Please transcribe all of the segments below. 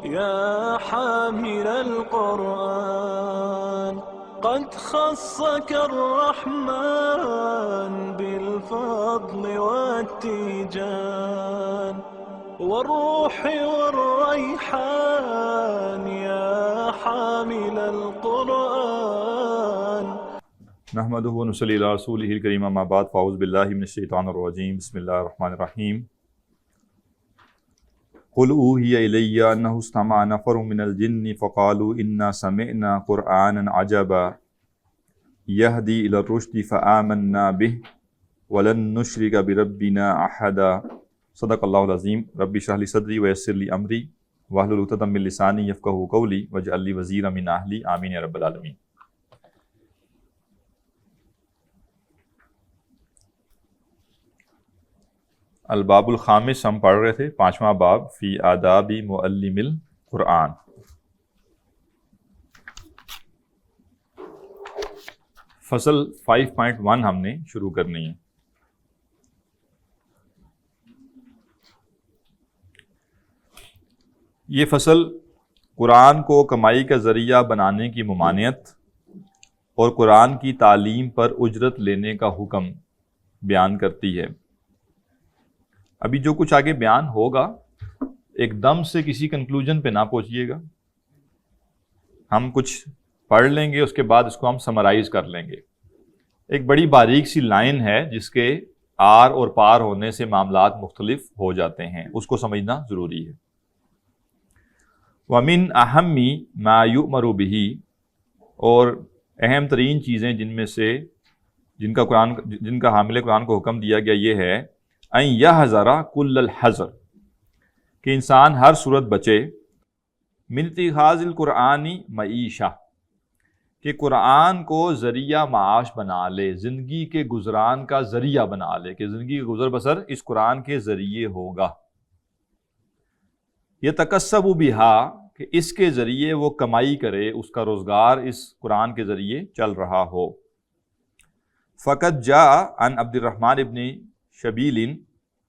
يا حامل القرآن قد خصك الرحمن بالفضل والتيجان والروح والريحان يا حامل القرآن. نحمده ونصلي على رسوله الكريم اما بعد فاعوذ بالله من الشيطان الرجيم بسم الله الرحمن الرحيم. قل اوحي الي انه استمع نفر من الجن فقالوا انا سمعنا قرانا عجبا يهدي الى الرشد فآمنا به ولن نشرك بربنا احدا. صدق اللہ العظیم. رب اشرح لي صدری ويسر لي امری واحلل عقدۃ من لسانی یفقہوا قولی واجعل لي وزیرا من اہلی آمین یا رب العالمین. الباب الخامس ہم پڑھ رہے تھے، 5واں باب فی آداب معلم القرآن. فصل 5.1 ہم نے شروع کرنی ہے. یہ فصل قرآن کو کمائی کا ذریعہ بنانے کی ممانعت اور قرآن کی تعلیم پر اجرت لینے کا حکم بیان کرتی ہے. ابھی جو کچھ آگے بیان ہوگا ایک دم سے کسی کنکلوژن پہ نہ پہنچیے گا. ہم کچھ پڑھ لیں گے، اس کے بعد اس کو ہم سمرائز کر لیں گے. ایک بڑی باریک سی لائن ہے جس کے آر اور پار ہونے سے معاملات مختلف ہو جاتے ہیں، اس کو سمجھنا ضروری ہے. وَمِنْ أَهَمِّ مَا يُؤْمَرُ بِهِ، اور اہم ترین چیزیں جن میں سے جن کا حامل قرآن کو حکم دیا گیا یہ ہے ان یحذر کل الحذر، کہ انسان ہر صورت بچے من اتخاذ القرآن معیشہ، کہ قرآن کو ذریعہ معاش بنا لے، زندگی کے گزران کا ذریعہ بنا لے، کہ زندگی کا گزر بسر اس قرآن کے ذریعے ہوگا. یتکسب بہا، کہ اس کے ذریعے وہ کمائی کرے، اس کا روزگار اس قرآن کے ذریعے چل رہا ہو. فقد جاء عن عبد الرحمن ابن شبیل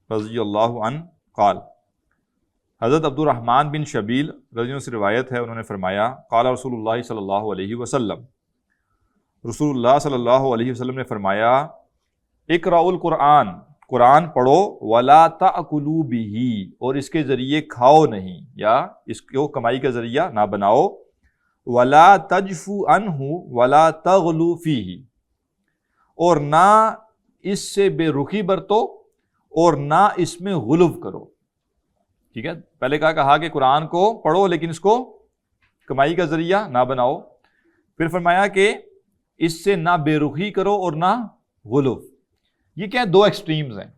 رضی اللہ عنہ قال، حضرت عبد الرحمن بن شبیل رضی اللہ سے روایت ہے، انہوں نے فرمایا قال رسول اللہ صلی اللہ علیہ وسلم، رسول اللہ صلی اللہ علیہ وسلم نے فرمایا اقرأوا القرآن، قرآن پڑھو، ولا تأکلوا بہ، اور اس کے ذریعے کھاؤ نہیں یا اس کو کمائی کا ذریعہ نہ بناؤ. ولا تجفوا عنہ ولا تغلوا فیہ، اور نہ اس سے بے رخی برتو اور نہ اس میں غلو کرو. ٹھیک ہے، پہلے کہا کہ قرآن کو پڑھو لیکن اس کو کمائی کا ذریعہ نہ بناؤ. پھر فرمایا کہ اس سے نہ بے رخی کرو اور نہ غلو. یہ کیا دو ایکسٹریمز ہیں.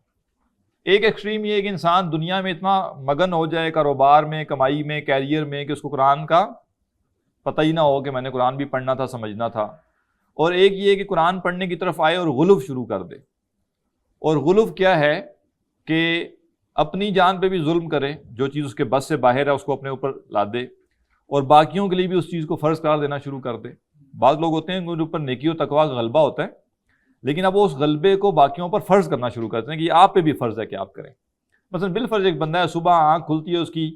ایک ایکسٹریم یہ ہے کہ انسان دنیا میں اتنا مگن ہو جائے کاروبار میں، کمائی میں، کیریئر میں، کہ اس کو قرآن کا پتہ ہی نہ ہو کہ میں نے قرآن بھی پڑھنا تھا، سمجھنا تھا. اور ایک یہ ہے کہ قرآن پڑھنے کی طرف آئے اور غلو شروع کر دے. اور غلو کیا ہے کہ اپنی جان پہ بھی ظلم کرے، جو چیز اس کے بس سے باہر ہے اس کو اپنے اوپر لا دے، اور باقیوں کے لیے بھی اس چیز کو فرض قرار دینا شروع کر دے. بعض لوگ ہوتے ہیں ان کے اوپر نیکی و تقویٰ کا غلبہ ہوتا ہے، لیکن اب وہ اس غلبے کو باقیوں پر فرض کرنا شروع کرتے ہیں کہ یہ آپ پہ بھی فرض ہے کہ آپ کریں. مثلا بالفرض ایک بندہ ہے، صبح آنکھ کھلتی ہے اس کی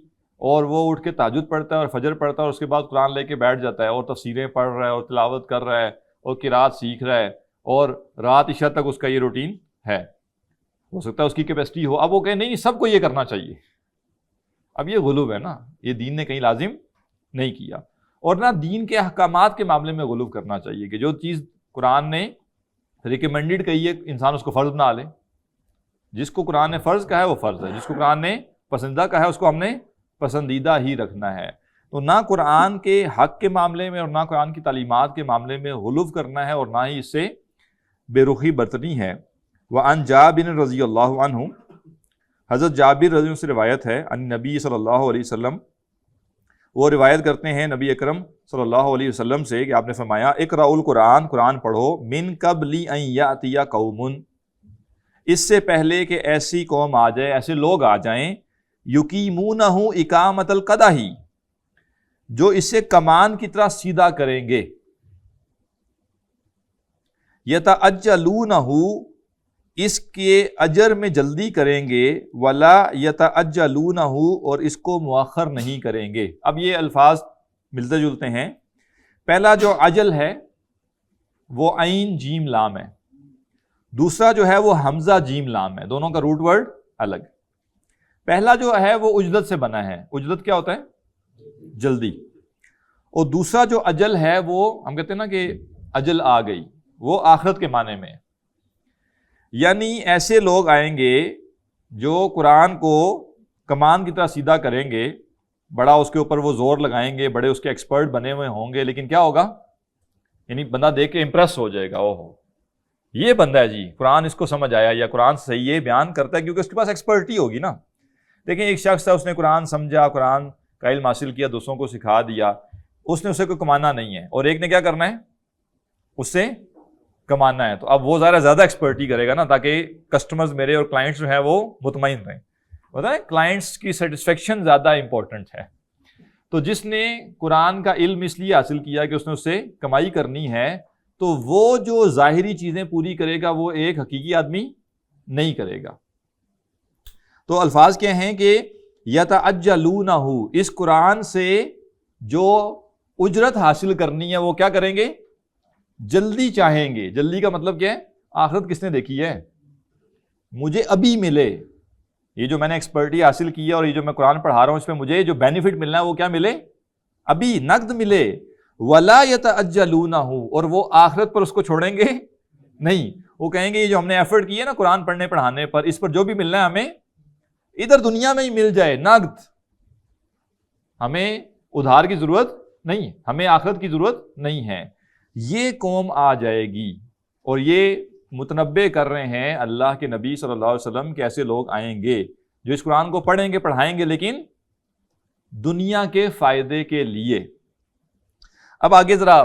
اور وہ اٹھ کے تہجد پڑھتا ہے اور فجر پڑھتا ہے، اور اس کے بعد قرآن لے کے بیٹھ جاتا ہے اور تفسیریں پڑھ رہا ہے اور تلاوت کر رہا ہے اور قرات سیکھ رہا ہے، اور رات عشاء تک اس کا یہ روٹین ہے. ہو سکتا ہے اس کی کیپیسٹی ہو، اب وہ کہے نہیں سب کو یہ کرنا چاہیے. اب یہ غلو ہے نا، یہ دین نے کہیں لازم نہیں کیا. اور نہ دین کے احکامات کے معاملے میں غلو کرنا چاہیے کہ جو چیز قرآن نے ریکمینڈڈ کہی ہے انسان اس کو فرض بنا لے. جس کو قرآن نے فرض کہا ہے وہ فرض ہے، جس کو قرآن نے پسندیدہ کہا ہے اس کو ہم نے پسندیدہ ہی رکھنا ہے. تو نہ قرآن کے حق کے معاملے میں اور نہ قرآن کی تعلیمات کے معاملے میں غلو کرنا ہے اور نہ ہی اس سے بے رخی برتنی ہے. وعن جابر رضی اللہ عنہ، حضرت جابر رضی اللہ عنہ سے روایت ہے، ان نبی صلی اللہ علیہ وسلم، وہ روایت کرتے ہیں نبی اکرم صلی اللہ علیہ وسلم سے کہ آپ نے فرمایا اقرأوا القرآن، قرآن پڑھو، من قبل ان یأتی قوم، اس سے پہلے کہ ایسی قوم آ جائے، ایسے لوگ آ جائیں، یقیمونہ اقامت القدح، جو اسے کمان کی طرح سیدھا کریں گے. یتعجلونہ، اس کے اجر میں جلدی کریں گے، ولا یتعجلونہ، اور اس کو مؤخر نہیں کریں گے۔ اب یہ الفاظ ملتے جلتے ہیں۔ پہلا جو اجل ہے وہ عین جیم لام ہے، دوسرا جو ہے وہ حمزہ جیم لام ہے، دونوں کا روٹ ورڈ الگ۔ پہلا جو ہے وہ اجلت سے بنا ہے، اجلت کیا ہوتا ہے؟ جلدی۔ اور دوسرا جو اجل ہے وہ ہم کہتے ہیں نا کہ اجل آ گئی، وہ آخرت کے معنی میں ہے۔ یعنی ایسے لوگ آئیں گے جو قرآن کو کمان کی طرح سیدھا کریں گے، بڑا اس کے اوپر وہ زور لگائیں گے، بڑے اس کے ایکسپرٹ بنے ہوئے ہوں گے، لیکن کیا ہوگا؟ یعنی بندہ دیکھ کے امپریس ہو جائے گا، اوہ یہ بندہ ہے جی، قرآن اس کو سمجھ آیا، یا قرآن صحیح ہے بیان کرتا ہے، کیونکہ اس کے پاس ایکسپرٹی ہوگی نا۔ دیکھیں ایک شخص ہے، اس نے قرآن سمجھا، قرآن کا علم حاصل کیا، دوسروں کو سکھا دیا، اس نے اسے کوئی کمانا نہیں ہے، اور ایک نے کیا کرنا ہے؟ اس سے کمانا ہے۔ تو اب وہ زیادہ ایکسپرٹی کرے گا نا، تاکہ کسٹمرز میرے اور کلائنٹس جو ہیں وہ مطمئن رہیں۔ پتہ ہے کلائنٹس کی سیٹسفیکشن زیادہ امپورٹنٹ ہے۔ تو جس نے قرآن کا علم اس لیے حاصل کیا کہ اس نے اس سے کمائی کرنی ہے، تو وہ جو ظاہری چیزیں پوری کرے گا وہ ایک حقیقی آدمی نہیں کرے گا۔ تو الفاظ کیا ہیں کہ یتعجلونہ، اس قرآن سے جو اجرت حاصل کرنی ہے وہ کیا کریں گے؟ جلدی چاہیں گے۔ جلدی کا مطلب کیا ہے؟ آخرت کس نے دیکھی ہے؟ مجھے ابھی ملے، یہ جو میں نے ایکسپرٹی حاصل کی ہے اور یہ جو میں قرآن پڑھا رہا ہوں اس پہ مجھے جو بینیفٹ ملنا ہے وہ کیا ملے؟ ابھی نقد ملے۔ ولا یتعجلونہ، اور وہ آخرت پر اس کو چھوڑیں گے نہیں، وہ کہیں گے یہ جو ہم نے ایفرٹ کی ہے نا قرآن پڑھنے پڑھانے پر، اس پر جو بھی ملنا ہے ہمیں ادھر دنیا میں ہی مل جائے، نقد، ہمیں ادھار کی ضرورت نہیں، ہمیں آخرت کی ضرورت نہیں ہے۔ یہ قوم آ جائے گی، اور یہ متنبع کر رہے ہیں اللہ کے نبی صلی اللہ علیہ وسلم کہ ایسے لوگ آئیں گے جو اس قرآن کو پڑھیں گے پڑھائیں گے لیکن دنیا کے فائدے کے لیے۔ اب آگے ذرا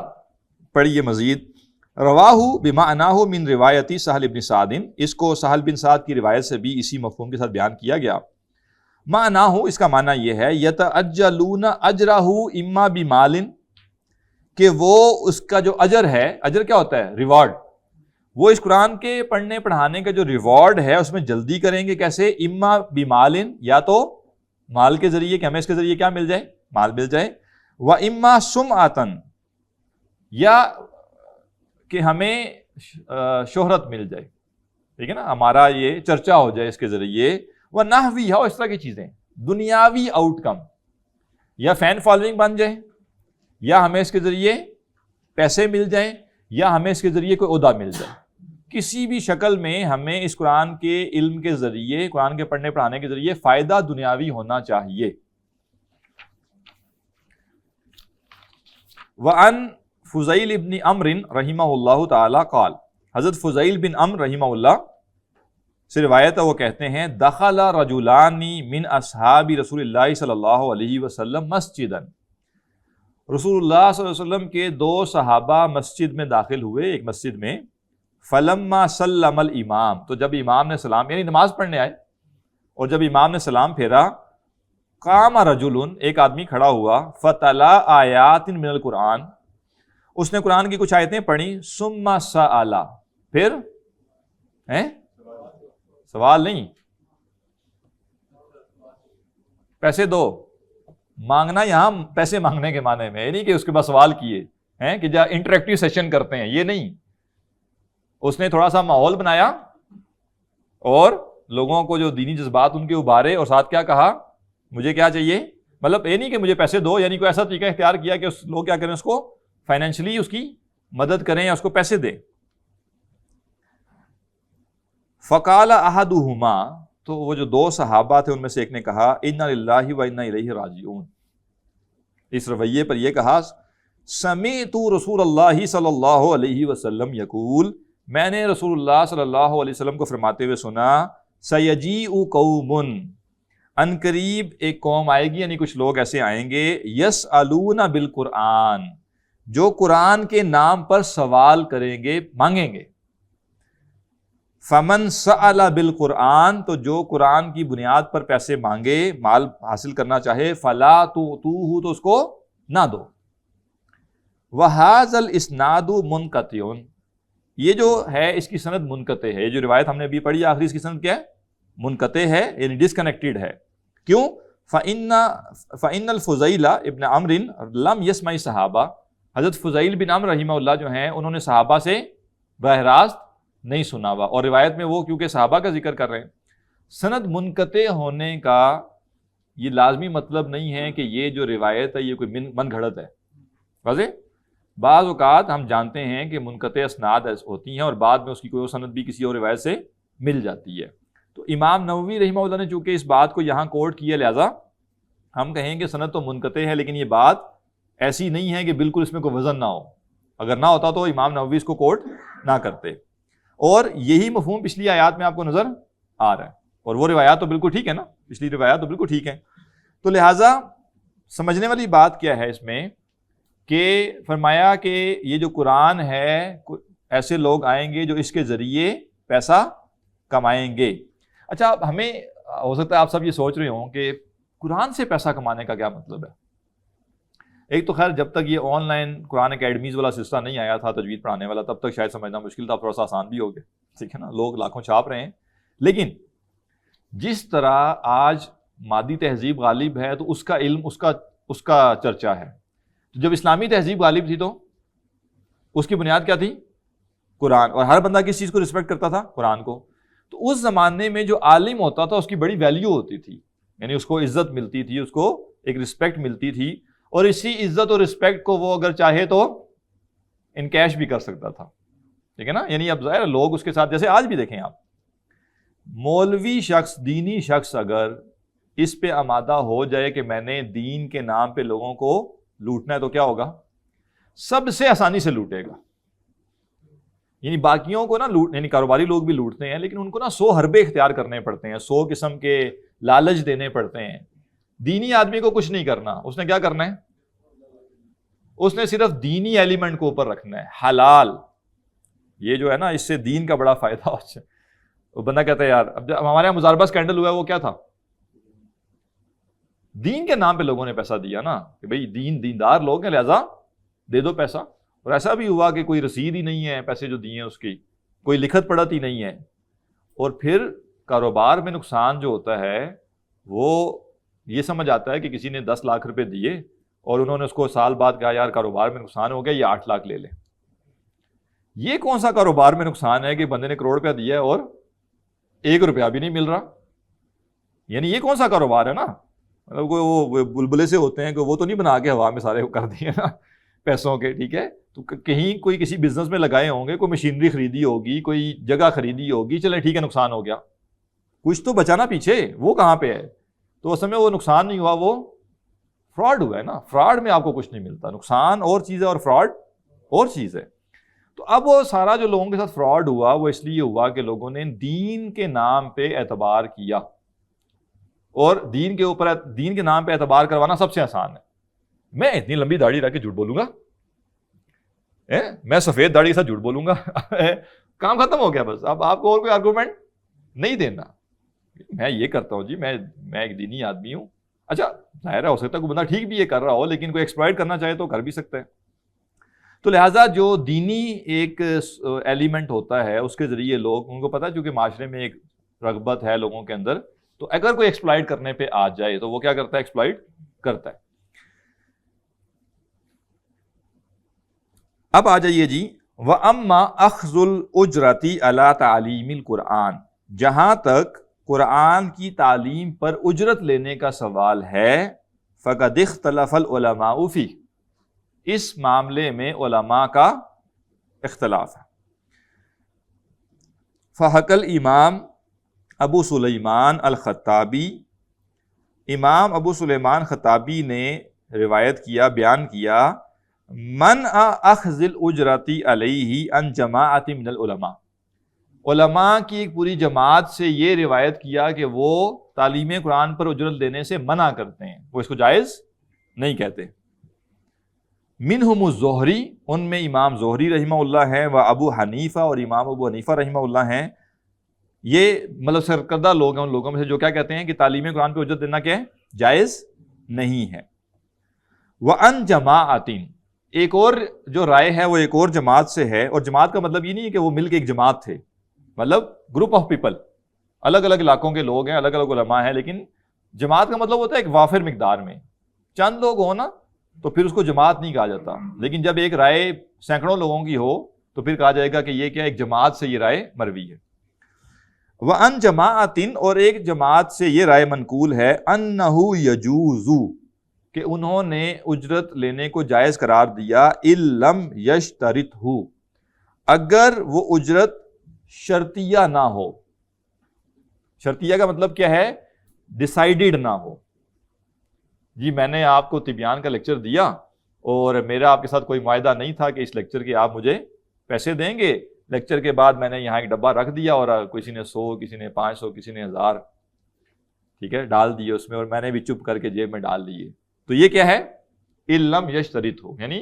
پڑھیے مزید۔ رواہ بمعناہ من روایتی سہل بن سعد، اس کو سہل بن سعد کی روایت سے بھی اسی مفہوم کے ساتھ بیان کیا گیا۔ معناہ، اس کا معنی یہ ہے یتعجلون اجرہ اما بمال، کہ وہ اس کا جو اجر ہے، اجر کیا ہوتا ہے؟ ریوارڈ، وہ اس قرآن کے پڑھنے پڑھانے کا جو ریوارڈ ہے اس میں جلدی کریں گے۔ کیسے؟ اما بمال، یا تو مال کے ذریعے کہ ہمیں اس کے ذریعے کیا مل جائے؟ مال مل جائے، و اما سمعتن، یا کہ ہمیں شہرت مل جائے، ٹھیک ہے نا، ہمارا یہ چرچا ہو جائے اس کے ذریعے، وہ نحوی ہو، اس طرح کی چیزیں، دنیاوی آؤٹ کم، یا فین فالوئنگ بن جائے، یا ہمیں اس کے ذریعے پیسے مل جائیں، یا ہمیں اس کے ذریعے کوئی عہدہ مل جائے۔ کسی بھی شکل میں ہمیں اس قرآن کے علم کے ذریعے، قرآن کے پڑھنے پڑھانے کے ذریعے فائدہ دنیاوی ہونا چاہیے۔ وعن فضیل ابن عمر رحمہ اللہ تعالی قال، حضرت فضیل بن عمر رحمہ اللہ سے روایت ہے، وہ کہتے ہیں دخل رجلان من اصحاب رسول اللہ صلی اللہ علیہ وسلم مسجدا، رسول اللہ صلی اللہ علیہ وسلم کے دو صحابہ مسجد میں داخل ہوئے، ایک مسجد میں، فلما سلم الامام، تو جب امام نے سلام، یعنی نماز پڑھنے آئے، اور جب امام نے سلام پھیرا، قام رجل، ایک آدمی کھڑا ہوا، فتلا آیات من القرآن، اس نے قرآن کی کچھ آیتیں پڑھی، ثم سأل، پھر سوال نہیں، پیسے دو، مانگنا یہاں پیسے مانگنے کے معنی میں، یہ نہیں کہ اس کے بعد سوال کیے ہیں کہ جا انٹریکٹیو سیشن کرتے ہیں، یہ نہیں، اس نے تھوڑا سا ماحول بنایا اور لوگوں کو جو دینی جذبات ان کے ابھارے، اور ساتھ کیا کہا؟ مجھے کیا چاہیے؟ مطلب یہ نہیں کہ مجھے پیسے دو، یعنی کوئی ایسا طریقہ اختیار کیا کہ لوگ کیا کریں، اس کو فائنینشلی اس کی مدد کریں یا اس کو پیسے دیں۔ فقال احدہما، تو وہ جو دو صحابہ تھے ان میں سے ایک نے کہا انا للہ و انا الیہ راجعون، اس رویے پر یہ کہا سمعت رسول اللہ صلی اللہ علیہ وسلم یقول، میں نے رسول اللہ صلی اللہ علیہ وسلم کو فرماتے ہوئے سنا، سیجیء قوم، ان قریب ایک قوم آئے گی، یعنی کچھ لوگ ایسے آئیں گے، یسألون بالقرآن، جو قرآن کے نام پر سوال کریں گے، مانگیں گے۔ فمن سأل بالقرآن، تو جو قرآن کی بنیاد پر پیسے مانگے، مال حاصل کرنا چاہے، فلا تؤتوہ، تو اس کو نہ دو۔ وہذا الاسناد منقطع، یہ جو ہے اس کی سند منقطع ہے. یہ جو روایت ہم نے ابھی پڑھی آخری، اس کی سند کیا ہے؟ منقطع ہے، یعنی ڈسکنیکٹڈ ہے. کیوں؟ فَإِنَّ الْفُضَيْلَ ابن عمرو لم يسمع صحابہ، حضرت فضیل بن عمرو رحمہ اللہ جو ہیں انہوں نے صحابہ سے براہ راست نہیں سنا ہوا، اور روایت میں وہ کیونکہ صحابہ کا ذکر کر رہے ہیں. سند منقطع ہونے کا یہ لازمی مطلب نہیں ہے کہ یہ جو روایت ہے یہ کوئی من گھڑت ہے. واضح؟ بعض اوقات ہم جانتے ہیں کہ منقطع اسناد ہوتی ہیں اور بعد میں اس کی کوئی سند بھی کسی اور روایت سے مل جاتی ہے. تو امام نووی رحمہ اللہ نے چونکہ اس بات کو یہاں کوٹ کیا، لہذا ہم کہیں گے سند تو منقطع ہے، لیکن یہ بات ایسی نہیں ہے کہ بالکل اس میں کوئی وزن نہ ہو. اگر نہ ہوتا تو امام نووی اس کو کوٹ نہ کرتے. اور یہی مفہوم پچھلی آیات میں آپ کو نظر آ رہا ہے، اور وہ روایات تو بالکل ٹھیک ہے نا، پچھلی روایات تو بالکل ٹھیک ہیں. تو لہٰذا سمجھنے والی بات کیا ہے اس میں کہ فرمایا کہ یہ جو قرآن ہے ایسے لوگ آئیں گے جو اس کے ذریعے پیسہ کمائیں گے. اچھا، اب ہمیں ہو سکتا ہے آپ سب یہ سوچ رہے ہوں کہ قرآن سے پیسہ کمانے کا کیا مطلب ہے. ایک تو خیر جب تک یہ آن لائن قرآن اکیڈمیز والا سلسلہ نہیں آیا تھا تجوید پڑھانے والا، تب تک شاید سمجھنا مشکل تھا، تھوڑا سا آسان بھی ہو گیا. ٹھیک ہے نا، لوگ لاکھوں چھاپ رہے ہیں. لیکن جس طرح آج مادی تہذیب غالب ہے تو اس کا علم اس کا چرچا ہے. تو جب اسلامی تہذیب غالب تھی تو اس کی بنیاد کیا تھی؟ قرآن. اور ہر بندہ کس چیز کو رسپیکٹ کرتا تھا؟ قرآن کو. تو اس زمانے میں جو عالم ہوتا تھا اس کی بڑی ویلیو ہوتی تھی، یعنی اس کو عزت ملتی تھی، اس کو ایک رسپیکٹ ملتی تھی، اور اسی عزت اور رسپیکٹ کو وہ اگر چاہے تو انکیش بھی کر سکتا تھا. ٹھیک ہے نا. یعنی اب ظاہر لوگ اس کے ساتھ، جیسے آج بھی دیکھیں آپ، مولوی شخص، دینی شخص اگر اس پہ آمادہ ہو جائے کہ میں نے دین کے نام پہ لوگوں کو لوٹنا ہے تو کیا ہوگا؟ سب سے آسانی سے لوٹے گا. یعنی باقیوں کو نا یعنی کاروباری لوگ بھی لوٹتے ہیں، لیکن ان کو نا 100 حربے اختیار کرنے پڑتے ہیں، 100 قسم کے لالچ دینے پڑتے ہیں. دینی آدمی کو کچھ نہیں کرنا، اس نے کیا کرنا ہے؟ اس نے صرف دینی ایلیمنٹ کو اوپر رکھنا ہے، حلال. یہ جو ہے نا اس سے دین کا بڑا فائدہ ہو. وہ بندہ کہتا ہے یار اب ہمارے یہاں مزاربہ اسکینڈل ہوا ہے، وہ کیا تھا؟ دین کے نام پہ لوگوں نے پیسہ دیا نا کہ بھئی دیندار لوگ ہیں لہذا دے دو پیسہ. اور ایسا بھی ہوا کہ کوئی رسید ہی نہیں ہے پیسے جو دیے ہیں اس کی، کوئی لکھت پڑھت ہی نہیں ہے. اور پھر کاروبار میں نقصان جو ہوتا ہے وہ یہ سمجھ آتا ہے کہ کسی نے 10 لاکھ روپے دیے اور انہوں نے اس کو سال بعد کہا یار کاروبار میں نقصان ہو گیا، یہ 8 لاکھ لے لیں. یہ کون سا کاروبار میں نقصان ہے کہ بندے نے کروڑ روپیہ دیا ہے اور 1 روپیہ بھی نہیں مل رہا؟ یعنی یہ کون سا کاروبار ہے نا. مطلب وہ بلبلے سے ہوتے ہیں کہ وہ تو نہیں بنا کے ہوا میں سارے کر دیے نا پیسوں کے. ٹھیک ہے، تو کہیں کوئی کسی بزنس میں لگائے ہوں گے، کوئی مشینری خریدی ہوگی، کوئی جگہ خریدی ہوگی، چلے ٹھیک ہے نقصان ہو گیا، کچھ تو بچانا پیچھے، وہ کہاں پہ ہے؟ تو اس میں وہ نقصان نہیں ہوا، وہ فراڈ ہوا ہے نا. فراڈ میں آپ کو کچھ نہیں ملتا، نقصان اور چیز ہے اور فراڈ اور چیز ہے. تو اب وہ سارا جو لوگوں کے ساتھ فراڈ ہوا وہ اس لیے ہوا کہ لوگوں نے دین کے نام پہ اعتبار کیا، اور دین کے نام پہ اعتبار کروانا سب سے آسان ہے. میں اتنی لمبی داڑھی رکھ کے جھوٹ بولوں گا، میں سفید داڑھی کے ساتھ جھوٹ بولوں گا، کام ختم ہو گیا بس. اب آپ کو اور کوئی آرگومنٹ نہیں دینا. میں یہ کرتا ہوں جی، میں ایک دینی آدمی ہوں. اچھا ظاہر ہے ہو سکتا ہے کوئی بندہ ٹھیک بھی یہ کر رہا ہو، لیکن کوئی ایکسپلائٹ کرنا چاہے تو کر بھی سکتا ہے. تو لہٰذا جو دینی ایک ایلیمنٹ ہوتا ہے اس کے ذریعے لوگ، ان کو پتہ ہے چونکہ معاشرے میں ایک رغبت ہے لوگوں کے اندر، تو اگر کوئی ایکسپلائٹ کرنے پہ آ جائے تو وہ کیا کرتا ہے؟ ایکسپلائٹ کرتا ہے. اب آ جائیے جی، وَأَمَّا أَخْذُ الْأُجْرَةِ عَلَىٰ تَعْلِيمِ الْقُرْآنِ، جہاں تک قرآن کی تعلیم پر اجرت لینے کا سوال ہے، فَقَدِ اخْتَلَفَ الْعُلَمَاءُ فِيهِ، اس معاملے میں علماء کا اختلاف ہے. فحق الامام ابو سلیمان الخطابی، امام ابو سلیمان خطابی نے روایت کیا، بیان کیا، منع اخذ الاجرۃ علیہ عن جماعت من العلماء، علماء کی ایک پوری جماعت سے یہ روایت کیا کہ وہ تعلیم قرآن پر اجرت دینے سے منع کرتے ہیں، وہ اس کو جائز نہیں کہتے. منہم الزہری، ان میں امام زہری رحمہ اللہ ہیں، و ابو حنیفہ، اور امام ابو حنیفہ رحمہ اللہ ہیں. یہ مطلب سرکردہ لوگ ہیں ان لوگوں میں سے جو کیا کہتے ہیں کہ تعلیم قرآن پہ اجرت دینا کیا ہے؟ جائز نہیں ہے. وَأَن جَمَاعَةٍ، ایک اور جو رائے ہے وہ ایک اور جماعت سے ہے، اور جماعت کا مطلب یہ نہیں ہے کہ وہ مل کے ایک جماعت تھے، مطلب گروپ آف پیپل، الگ الگ علاقوں کے لوگ ہیں، الگ الگ علماء ہیں، لیکن جماعت کا مطلب ہوتا ہے ایک وافر مقدار میں، چند لوگ ہو نا تو پھر اس کو جماعت نہیں کہا جاتا، لیکن جب ایک رائے سینکڑوں لوگوں کی ہو تو پھر کہا جائے گا کہ یہ کیا ایک جماعت سے یہ رائے مروی ہے۔ وَأَن جَمَاعَةٍ، اور ایک جماعت سے یہ رائے منقول ہے، أَنَّهُ يَجُوزُ، کہ انہوں نے اجرت لینے کو جائز قرار دیا، اِلَّمْ يَشْتَرِطْهُ، اگر وہ اجرت شرطیہ نہ ہو۔ شرطیہ کا مطلب کیا ہے؟ ڈیسائیڈڈ نہ ہو۔ جی میں نے آپ کو طبیان کا لیکچر دیا اور میرا آپ کے ساتھ کوئی معاہدہ نہیں تھا کہ اس لیکچر کے آپ مجھے پیسے دیں گے، لیکچر کے بعد میں نے یہاں ایک ڈبہ رکھ دیا اور کسی نے 100، کسی نے 500، کسی نے 1000 ٹھیک ہے ڈال دیے اس میں، اور میں نے بھی چپ کر کے جیب میں ڈال دیے، تو یہ کیا ہے؟ اِلَّمْ يَشْتَرِطْهُ، یعنی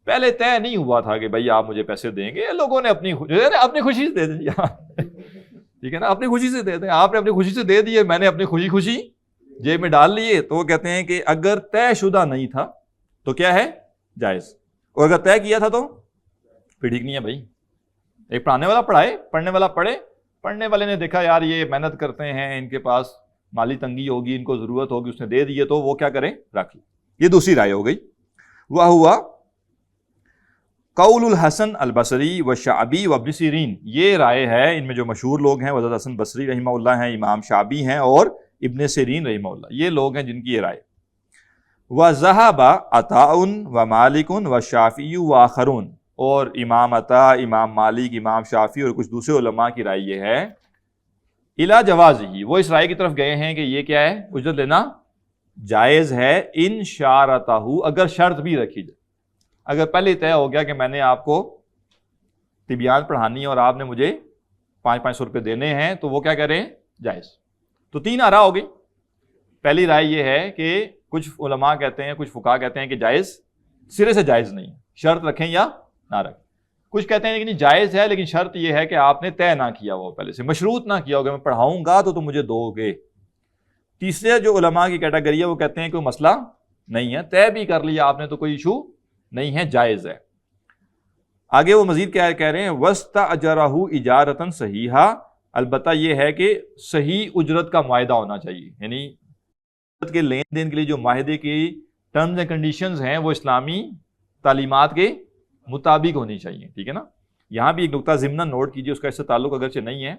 پہلے طے نہیں ہوا تھا کہ بھائی آپ مجھے پیسے دیں گے، لوگوں نے اپنی خوشی سے دے دیا ٹھیک ہے نا، اپنی خوشی سے دے دیں، آپ نے اپنی خوشی سے دے دیے، میں نے اپنی خوشی جیب میں ڈال لیے، تو وہ کہتے ہیں کہ اگر طے شدہ نہیں تھا تو کیا ہے؟ جائز، اور اگر طے کیا تھا تو پھر ٹھیک نہیں ہے بھائی۔ ایک پڑھانے والا پڑھائے، پڑھنے والا پڑھے، پڑھنے والے نے دیکھا یار یہ محنت کرتے ہیں، ان کے پاس مالی تنگی ہوگی، ان کو ضرورت ہوگی، اس نے دے دیے، تو وہ کیا کریں؟ رکھ لیں۔ یہ دوسری رائے ہو گئی۔ وَهُوَ قول الحسن البصری والشعبی وابن سیرین، یہ رائے ہے، ان میں جو مشہور لوگ ہیں وہ حضرت حسن بصری رحمہ اللہ ہیں، امام شعبی ہیں، اور ابن سیرین رحمہ اللہ، یہ لوگ ہیں جن کی یہ رائے۔ وَذَهَبَ عَطَاءٌ وَمَالِكٌ وَالشَّافِعِيُّ وَآخَرُونَ، اور امام عطا، امام مالک، امام شافعی اور کچھ دوسرے علماء کی رائے یہ ہے، اِلَى جَوَازِهِ، وہ اس رائے کی طرف گئے ہیں کہ یہ کیا ہے؟ اجرت لینا جائز ہے، ان شارطہ، اگر شرط بھی رکھی جائے، اگر پہلے طے ہو گیا کہ میں نے آپ کو طبیان پڑھانی ہے اور آپ نے مجھے 500 روپے دینے ہیں، تو وہ کیا کہہ رہے ہیں؟ جائز۔ تو 3 آراء ہو گئی۔ پہلی رائے یہ ہے کہ کچھ علماء کہتے ہیں، کچھ فقہا کہتے ہیں کہ جائز، سرے سے جائز نہیں ہے، شرط رکھیں یا نہ رکھیں۔ کچھ کہتے ہیں کہ جائز ہے لیکن شرط یہ ہے کہ آپ نے طے نہ کیا ہو، پہلے سے مشروط نہ کیا ہوگا، میں پڑھاؤں گا تو تم مجھے دو گے۔ تیسرے جو علماء کی کیٹیگری ہے وہ کہتے ہیں کوئی مسئلہ نہیں ہے، طے بھی کر لیا آپ نے تو کوئی ایشو نہیں ہے، جائز ہے۔ آگے وہ مزید کیا کہہ رہے ہیں؟ وَاسْتَأْجَرَهُ اِجَارَةً صَحِیحًا، البتہ یہ ہے کہ صحیح اجرت کا معاہدہ ہونا چاہیے، یعنی اجرت کے لین دین کے لیے جو معاہدے کی ٹرمز اینڈ کنڈیشنز ہیں وہ اسلامی تعلیمات کے مطابق ہونی چاہیے، ٹھیک ہے نا۔ یہاں بھی ایک نقطہ ضمناً نوٹ کیجئے، اس کا اس سے تعلق اگرچہ نہیں ہے۔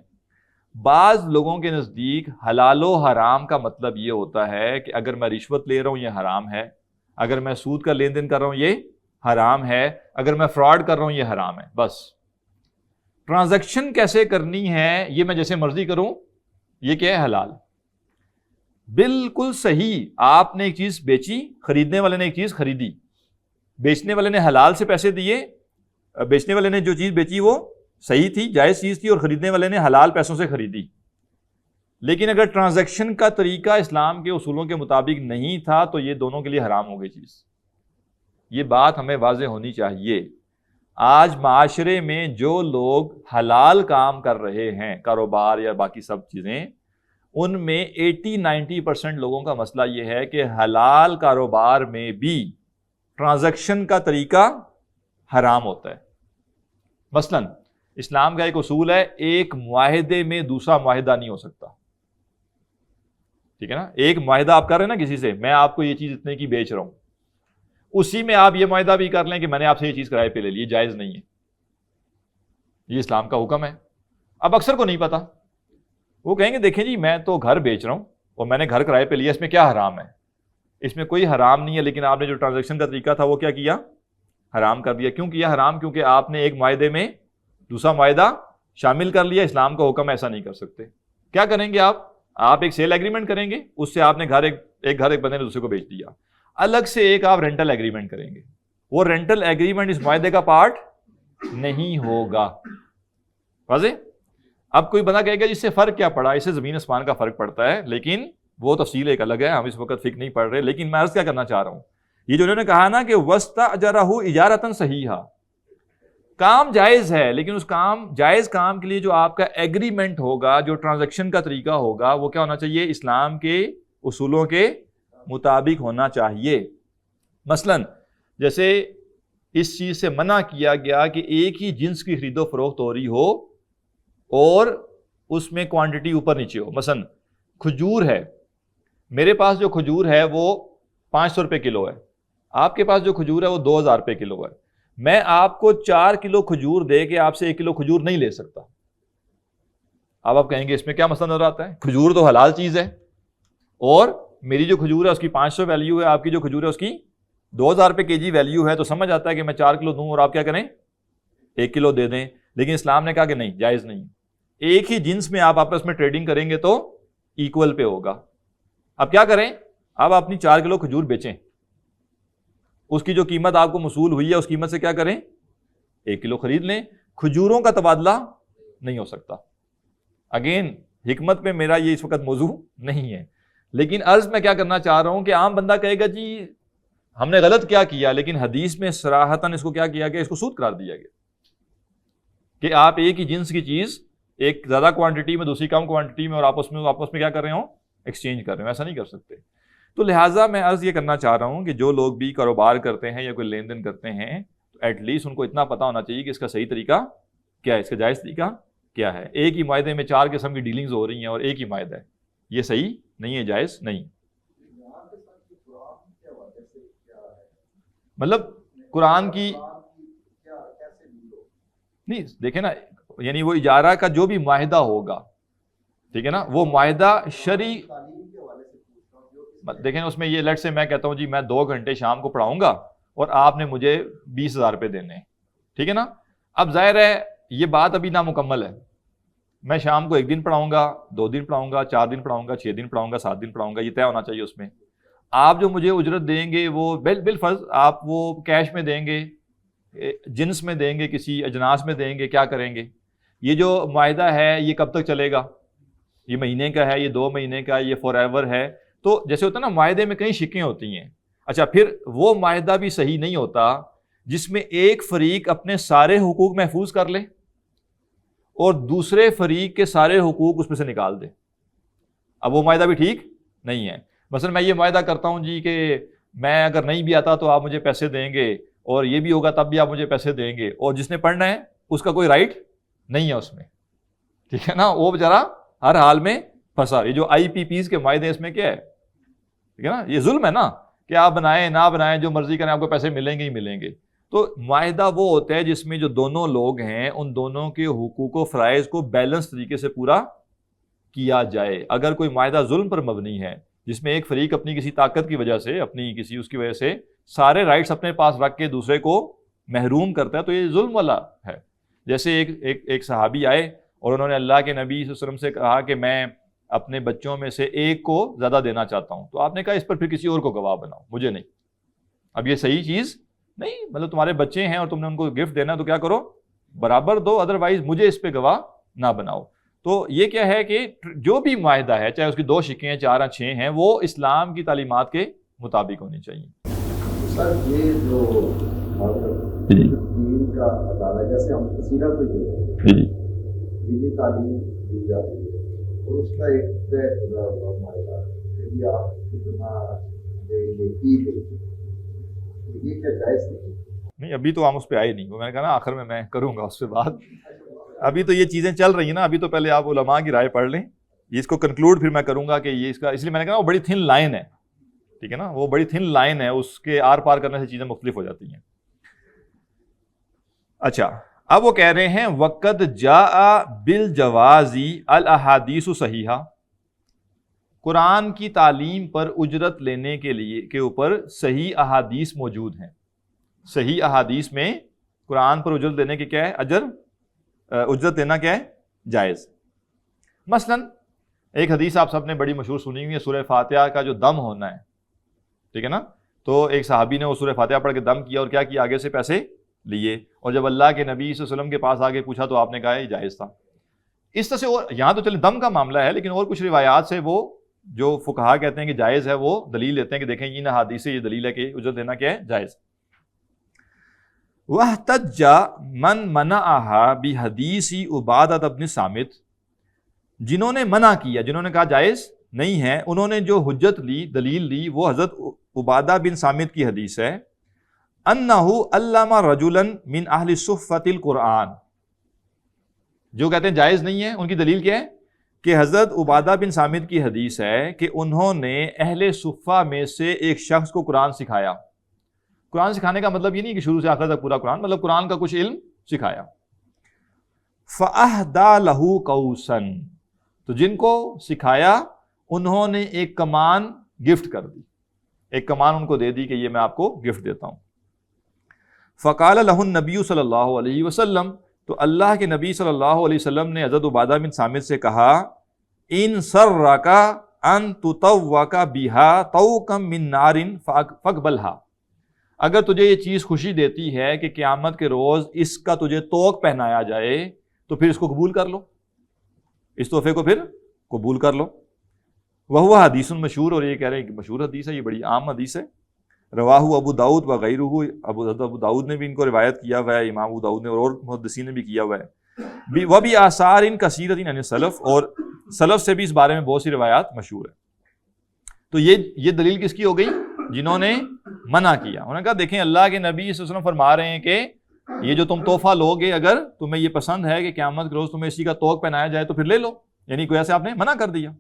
بعض لوگوں کے نزدیک حلال و حرام کا مطلب یہ ہوتا ہے کہ اگر میں رشوت لے رہا ہوں یہ حرام ہے، اگر میں سود کا لین دین کر رہا ہوں یہ حرام ہے، اگر میں فراڈ کر رہا ہوں یہ حرام ہے، بس۔ ٹرانزیکشن کیسے کرنی ہے یہ میں جیسے مرضی کروں، یہ کیا ہے؟ حلال۔ بالکل صحیح، آپ نے ایک چیز بیچی، خریدنے والے نے ایک چیز خریدی، بیچنے والے نے حلال سے پیسے دیے، بیچنے والے نے جو چیز بیچی وہ صحیح تھی، جائز چیز تھی، اور خریدنے والے نے حلال پیسوں سے خریدی۔ لیکن اگر ٹرانزیکشن کا طریقہ اسلام کے اصولوں کے مطابق نہیں تھا تو یہ دونوں کے لیے حرام ہو گئی چیز۔ یہ بات ہمیں واضح ہونی چاہیے۔ آج معاشرے میں جو لوگ حلال کام کر رہے ہیں، کاروبار یا باقی سب چیزیں، ان میں 80-90% لوگوں کا مسئلہ یہ ہے کہ حلال کاروبار میں بھی ٹرانزیکشن کا طریقہ حرام ہوتا ہے۔ مثلا اسلام کا ایک اصول ہے، ایک معاہدے میں دوسرا معاہدہ نہیں ہو سکتا، ٹھیک ہے نا۔ ایک معاہدہ آپ کر رہے ہیں نا کسی سے، میں آپ کو یہ چیز اتنے کی بیچ رہا ہوں، اسی میں آپ یہ معاہدہ بھی کر لیں کہ میں نے آپ سے یہ چیز کرائے پہ لے لی، جائز نہیں ہے، یہ اسلام کا حکم ہے۔ اب اکثر کو نہیں پتا، وہ کہیں گے دیکھیں جی میں تو گھر بیچ رہا ہوں اور میں نے گھر کرائے پہ لیا، اس میں کیا حرام ہے؟ اس میں کوئی حرام نہیں ہے، لیکن آپ نے جو ٹرانزیکشن کا طریقہ تھا وہ کیا کیا؟ حرام کر دیا۔ کیوں کیا حرام؟ کیونکہ آپ نے ایک معاہدے میں دوسرا معاہدہ شامل کر لیا۔ اسلام کا حکم ایسا نہیں کر سکتے۔ کیا کریں گے آپ ایک سیل ایگریمنٹ کریں گے، اس سے آپ نے ایک بندے نے دوسرے کو بیچ دیا، الگ سے ایک آپ رینٹل ایگریمنٹ کریں گے، وہ رینٹل ایگریمنٹ اس معاہدے کا پارٹ نہیں ہوگا۔ واضح؟ اب کوئی بندہ کہے گا جس سے فرق کیا پڑا؟ اس سے زمین آسمان کا فرق پڑتا ہے، لیکن وہ تفصیل ایک الگ ہے، ہم اس وقت فکر نہیں پڑھ رہے۔ لیکن میں عرض کیا کرنا چاہ رہا ہوں، یہ جو انہوں نے کہا نا کہ وَاسْتَأْجَرَهُ اِجَارَةً صَحِیحًا، کام جائز ہے، لیکن اس جائز کام کے لیے جو آپ کا ایگریمنٹ ہوگا، جو ٹرانزیکشن کا طریقہ ہوگا، وہ کیا ہونا چاہیے؟ اسلام کے اصولوں کے مطابق ہونا چاہیے۔ مثلا جیسے اس چیز سے منع کیا گیا کہ ایک ہی جنس کی خرید و فروخت ہو رہی ہو اور اس میں کوانٹٹی اوپر نیچے ہو. مثلا کھجور ہے، میرے پاس جو کھجور ہے وہ 500 روپے کلو ہے، آپ کے پاس جو کھجور ہے وہ 2000 روپے کلو ہے. میں آپ کو 4 کلو کھجور دے کے آپ سے 1 کلو کھجور نہیں لے سکتا. اب آپ کہیں گے اس میں کیا مسئلہ نظر آتا ہے؟ کھجور تو حلال چیز ہے اور میری جو کھجور ہے اس کی 500 ویلیو ہے، آپ کی جو کھجور ہے اس کی 2000 روپے کے جی ویلیو ہے. تو سمجھ آتا ہے کہ میں 4 کلو دوں اور آپ کیا کریں 1 کلو دے دیں. لیکن اسلام نے کہا کہ نہیں، جائز نہیں. ایک ہی جنس میں آپ آپس میں ٹریڈنگ کریں گے تو ایکول پہ ہوگا. اب کیا کریں، اب اپنی 4 کلو کھجور بیچیں، اس کی جو قیمت آپ کو موصول ہوئی ہے اس قیمت سے کیا کریں 1 کلو خرید لیں. کھجوروں کا تبادلہ نہیں ہو سکتا. اگین حکمت پہ میرا یہ اس وقت موضوع نہیں ہے، لیکن عرض میں کیا کرنا چاہ رہا ہوں کہ عام بندہ کہے گا جی ہم نے غلط کیا کیا، لیکن حدیث میں صراحتاً اس کو کیا کیا گیا، اس کو سود قرار دیا گیا کہ آپ ایک ہی جنس کی چیز ایک زیادہ کوانٹٹی میں دوسری کم کوانٹٹی میں اور آپس میں کیا کر رہے ہوں ایکسچینج کر رہے ہیں. ایسا نہیں کر سکتے. تو لہٰذا میں عرض یہ کرنا چاہ رہا ہوں کہ جو لوگ بھی کاروبار کرتے ہیں یا کوئی لین دین کرتے ہیں تو ایٹ لیسٹ ان کو اتنا پتہ ہونا چاہیے کہ اس کا صحیح طریقہ کیا ہے، اس کا جائز طریقہ کیا ہے. ایک ہی معاہدے میں 4 قسم کی ڈیلنگز ہو رہی ہیں اور ایک ہی معاہدہ ہے، یہ صحیح نہیں ہے، جائز نہیں. مطلب قرآن کی نہیں دیکھیں نا، یعنی وہ اجارہ کا جو بھی معاہدہ ہوگا، ٹھیک ہے نا، وہ معاہدہ شرعی. دیکھیں اس میں یہ لیٹ سے میں کہتا ہوں جی میں 2 گھنٹے شام کو پڑھاؤں گا اور آپ نے مجھے 20,000 روپے دینے ہیں، ٹھیک ہے نا. اب ظاہر ہے یہ بات ابھی نامکمل ہے. میں شام کو 1 دن پڑھاؤں گا، 2 دن پڑھاؤں گا، 4 دن پڑھاؤں گا، 6 دن پڑھاؤں گا، 7 دن پڑھاؤں گا، یہ طے ہونا چاہیے. اس میں آپ جو مجھے اجرت دیں گے وہ بالفرض آپ وہ کیش میں دیں گے، جنس میں دیں گے، کسی اجناس میں دیں گے، کیا کریں گے. یہ جو معاہدہ ہے یہ کب تک چلے گا؟ یہ مہینے کا ہے، یہ 2 مہینے کا، یہ فار ایور ہے. تو جیسے ہوتا ہے نا معاہدے میں کئی شکیں ہوتی ہیں. اچھا پھر وہ معاہدہ بھی صحیح نہیں ہوتا جس میں ایک فریق اپنے سارے حقوق محفوظ کر لے اور دوسرے فریق کے سارے حقوق اس میں سے نکال دے. اب وہ معاہدہ بھی ٹھیک نہیں ہے. مثلا میں یہ معاہدہ کرتا ہوں جی کہ میں اگر نہیں بھی آتا تو آپ مجھے پیسے دیں گے اور یہ بھی ہوگا تب بھی آپ مجھے پیسے دیں گے، اور جس نے پڑھنا ہے اس کا کوئی رائٹ نہیں ہے اس میں، ٹھیک ہے نا، وہ بیچارہ ہر حال میں پھنسا. یہ جو IPPs کے معاہدے اس میں کیا ہے، ٹھیک ہے نا، یہ ظلم ہے نا کہ آپ بنائیں نہ بنائیں جو مرضی کریں آپ کو پیسے ملیں گے ہی ملیں گے. تو معاہدہ وہ ہوتا ہے جس میں جو دونوں لوگ ہیں ان دونوں کے حقوق و فرائض کو بیلنس طریقے سے پورا کیا جائے. اگر کوئی معاہدہ ظلم پر مبنی ہے جس میں ایک فریق اپنی کسی طاقت کی وجہ سے، اپنی کسی اس کی وجہ سے سارے رائٹس اپنے پاس رکھ کے دوسرے کو محروم کرتا ہے، تو یہ ظلم والا ہے. جیسے ایک صحابی آئے اور انہوں نے اللہ کے نبی صلی اللہ علیہ وسلم سے کہا کہ میں اپنے بچوں میں سے ایک کو زیادہ دینا چاہتا ہوں. تو آپ نے کہا اس پر پھر کسی اور کو گواہ بناؤ، مجھے نہیں. اب یہ صحیح چیز نہیں، مطلب تمہارے بچے ہیں اور تم نے ان کو گفٹ دینا تو کیا کرو برابر دو، ادروائز مجھے اس پہ گواہ نہ بناؤ. تو یہ کیا ہے کہ جو بھی معاہدہ ہے چاہے اس کی 2 شکیں ہیں، 4 ہیں، 6 ہیں، وہ اسلام کی تعلیمات کے مطابق ہونی چاہیے. سر یہ جو دین کا ادارہ جیسے ہم وسیلہ کو دینی تعلیم دی جاتی ہے اور اس کا ایک طے معاہدہ کہ آپ کتنا دیں گے کی دیں گے، یہ کیا جائز نہیں؟ ابھی تو ہم اس پہ آئے نہیں. میں نے کہا نا آخر میں کروں گا اس پہ بات. ابھی تو یہ چیزیں چل رہی ہیں نا، ابھی تو پہلے آپ علماء کی رائے پڑھ لیں. اس کو کنکلوڈ پھر میں کروں گا کہ یہ اس کا، اس لیے میں نے کہا وہ بڑی تھن لائن ہے، ٹھیک ہے نا، وہ بڑی تھن لائن ہے، اس کے آر پار کرنے سے چیزیں مختلف ہو جاتی ہیں. اچھا اب وہ کہہ رہے ہیں وقت جاء بالجواز الاحادیث صحیحہ، قرآن کی تعلیم پر اجرت لینے کے لیے کے اوپر صحیح احادیث موجود ہیں. صحیح احادیث میں قرآن پر اجرت لینے کے کیا ہے، اجرت لینا کیا ہے، جائز. مثلا ایک حدیث آپ سب نے بڑی مشہور سنی ہوئی ہے، سورہ فاتحہ کا جو دم ہونا ہے، ٹھیک ہے نا. تو ایک صحابی نے وہ سورہ فاتحہ پڑھ کے دم کیا اور کیا کیا، آگے سے پیسے لیے، اور جب اللہ کے نبی صلی اللہ علیہ وسلم کے پاس آگے پوچھا تو آپ نے کہا یہ جائز تھا. اس طرح سے اور یہاں تو چلے دم کا معاملہ ہے، لیکن اور کچھ روایات سے وہ جو فقہا کہتے ہیں کہ جائز ہے وہ دلیل لیتے ہیں کہ دیکھیں ان احادیث سے یہ دلیل ہے کہ اجرت دینا کیا ہے، جائز. وَاحْتَجَّ مَنْ مَنَعَهَا بِحَدِيثِ عُبَادَةَ بْنِ صامت، جنہوں نے منع کیا، جنہوں نے کہا جائز نہیں ہے، انہوں نے جو حجت لی، دلیل لی، وہ حضرت عبادہ بن صامت کی حدیث ہے. انہ علم رجلا من اہل صفۃ القرآن، جو کہتے ہیں جائز نہیں ہے، ان کی دلیل کیا ہے کہ حضرت عبادہ بن صامت کی حدیث ہے کہ انہوں نے اہل صفہ میں سے ایک شخص کو قرآن سکھایا. قرآن سکھانے کا مطلب یہ نہیں کہ شروع سے آخر تک پورا قرآن، مطلب قرآن کا کچھ علم سکھایا. فَأَهْدَى لَهُ قَوْسًا، تو جن کو سکھایا انہوں نے ایک کمان گفٹ کر دی، ایک کمان ان کو دے دی کہ یہ میں آپ کو گفٹ دیتا ہوں. فَقَالَ لَهُ النَّبِيُّ صلی اللہ علیہ وسلم، تو اللہ کے نبی صلی اللہ علیہ وسلم نے حضرت عبادہ بن صامت سے کہا ان سرک ان تطوق بها طوقا من نار فاقبلها، اگر تجھے یہ چیز خوشی دیتی ہے کہ قیامت کے روز اس کا تجھے طوق پہنایا جائے تو پھر اس کو قبول کر لو، اس تحفے کو پھر قبول کر لو. وہ حدیث مشہور، اور یہ کہہ رہے ہیں کہ مشہور حدیث ہے، یہ بڑی عام حدیث ہے. رواہ ابو داؤد وغیرہ، ابو داؤد نے بھی ان کو روایت کیا ہوا ہے، امام ابو داؤد نے اور محدثین نے بھی کیا ہوا ہے. وہ بھی آثار ان کثیرۃ عن سلف، اور سلف سے بھی اس بارے میں بہت سی روایات مشہور ہیں. تو یہ دلیل کس کی ہو گئی؟ جنہوں نے منع کیا. انہوں نے کہا دیکھیں اللہ کے نبی صلی اللہ علیہ وسلم فرما رہے ہیں کہ یہ جو تم تحفہ لو گے، اگر تمہیں یہ پسند ہے کہ قیامت کے روز تمہیں اسی کا طوق پہنایا جائے تو پھر لے لو، یعنی کوئی ایسے آپ نے منع کر دیا.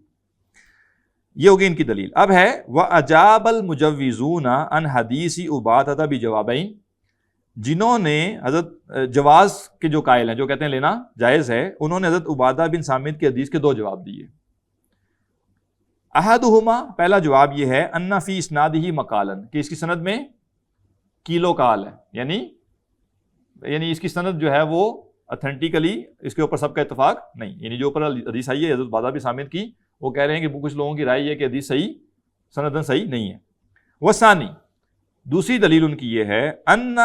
یہ ہوگی ان کی دلیل. اب ہے وَأَجَابَ الْمُجَوِّزُونَ عَنْ حَدِيثِ عُبَادَةَ بِجَوَابَيْنِ، جنہوں نے حضرت جواز کے جو قائل ہیں، جو کہتے ہیں لینا جائز ہے، انہوں نے حضرت عبادہ بن صامت کی حدیث کے دو جواب دیے. احدہما، پہلا جواب یہ ہے ان فی اسنادہ مقالا، کہ اس کی سند میں کیلو کال ہے، یعنی اس کی سند جو ہے وہ اتھینٹیکلی اس کے اوپر سب کا اتفاق نہیں، یعنی جو اوپر حدیث آئی ہے حضرت عبادہ بن صامت کی، وہ کہہ رہے ہیں کہ کچھ لوگوں کی رائے یہ کہ حدیث صحیح سندن صحیح نہیں ہے. وثانی، دوسری دلیل ان کی یہ ہے ان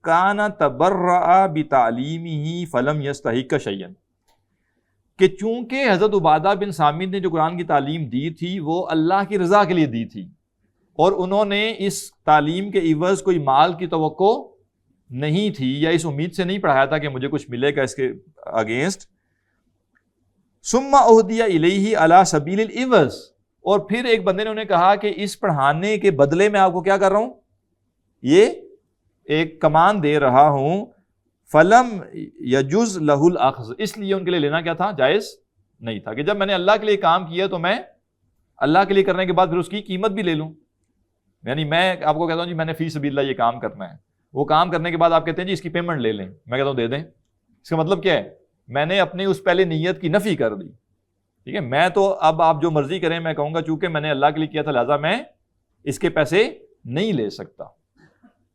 کان تبرأ بتعلیمہ فلم یستحق شیئا، کہ چونکہ حضرت عبادہ بن صامت نے جو قرآن کی تعلیم دی تھی وہ اللہ کی رضا کے لیے دی تھی، اور انہوں نے اس تعلیم کے عوض کوئی مال کی توقع نہیں تھی یا اس امید سے نہیں پڑھایا تھا کہ مجھے کچھ ملے گا اس کے اگینسٹ. ثم اہدی الیہ علی سبیل العوض، اور پھر ایک بندے نے انہیں کہا کہ اس پڑھانے کے بدلے میں آپ کو کیا کر رہا ہوں، یہ ایک کمان دے رہا ہوں. فلم یجوز لہ الاخذ، اس لیے ان کے لیے لینا کیا تھا، جائز نہیں تھا، کہ جب میں نے اللہ کے لیے کام کیا تو میں اللہ کے لیے کرنے کے بعد پھر اس کی قیمت بھی لے لوں. یعنی میں آپ کو کہتا ہوں جی میں نے فی سبیل اللہ یہ کام کرنا ہے، وہ کام کرنے کے بعد آپ کہتے ہیں جی اس کی پیمنٹ لے لیں، میں کہتا ہوں دے دیں. اس کا مطلب کیا ہے، میں نے اپنی اس پہلے نیت کی نفی کر دی. ٹھیک ہے، میں تو اب آپ جو مرضی کریں، میں کہوں گا چونکہ میں نے اللہ کے لیے کیا تھا لہٰذا میں اس کے پیسے نہیں لے سکتا.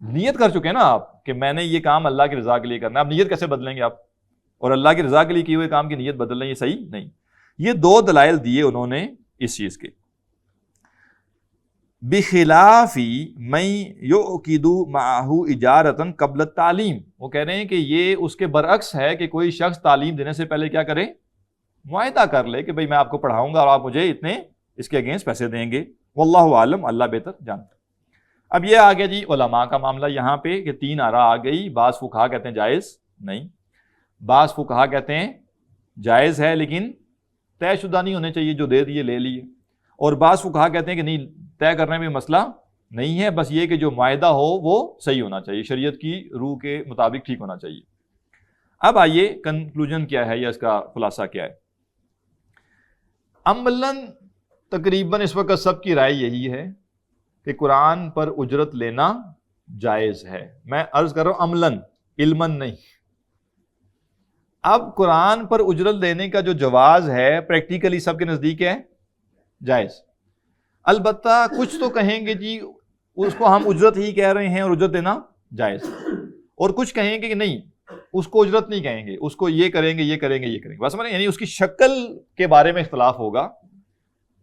نیت کر چکے نا آپ کہ میں نے یہ کام اللہ کی رضا کے لیے کرنا ہے، اب نیت کیسے بدلیں گے آپ، اور اللہ کی رضا کے لیے کیے ہوئے کام کی نیت بدل لیں، یہ صحیح نہیں. یہ دو دلائل دیے انہوں نے اس چیز کے. بخلاف من یعقد معه اجارۃ قبل التعلیم، وہ کہہ رہے ہیں کہ یہ اس کے برعکس ہے کہ کوئی شخص تعلیم دینے سے پہلے کیا کرے، معاہدہ کر لے کہ بھئی میں آپ کو پڑھاؤں گا اور آپ مجھے اتنے اس کے اگینسٹ پیسے دیں گے. واللہ عالم، اللہ بہتر جانتا. اب یہ آ گیا جی علماء کا معاملہ یہاں پہ کہ تین آراء آ گئی. بعض فقہا کہتے ہیں جائز نہیں، بعض فقہا کہتے ہیں جائز ہے لیکن طے شدہ نہیں ہونے چاہیے، جو دے دیے لے لیے، اور بعض فقہا کہتے ہیں کہ نہیں، طے کرنے میں مسئلہ نہیں ہے، بس یہ کہ جو معاہدہ ہو وہ صحیح ہونا چاہیے، شریعت کی روح کے مطابق ٹھیک ہونا چاہیے. اب آئیے کنکلوژن کیا ہے یا اس کا خلاصہ کیا ہے. عملاً تقریباً اس وقت سب کی رائے یہی ہے کہ قرآن پر اجرت لینا جائز ہے. میں عرض کر رہا ہوں عملاً، علماً نہیں. اب قرآن پر اجرت لینے کا جو جواز ہے پریکٹیکلی سب کے نزدیک ہے جائز. البتہ کچھ تو کہیں گے جی اس کو ہم اجرت ہی کہہ رہے ہیں اور اجرت دینا جائز، اور کچھ کہیں گے کہ نہیں اس کو اجرت نہیں کہیں گے، اس کو یہ کریں گے یہ کریں گے یہ کریں گے، بس یعنی اس کی شکل کے بارے میں اختلاف ہوگا.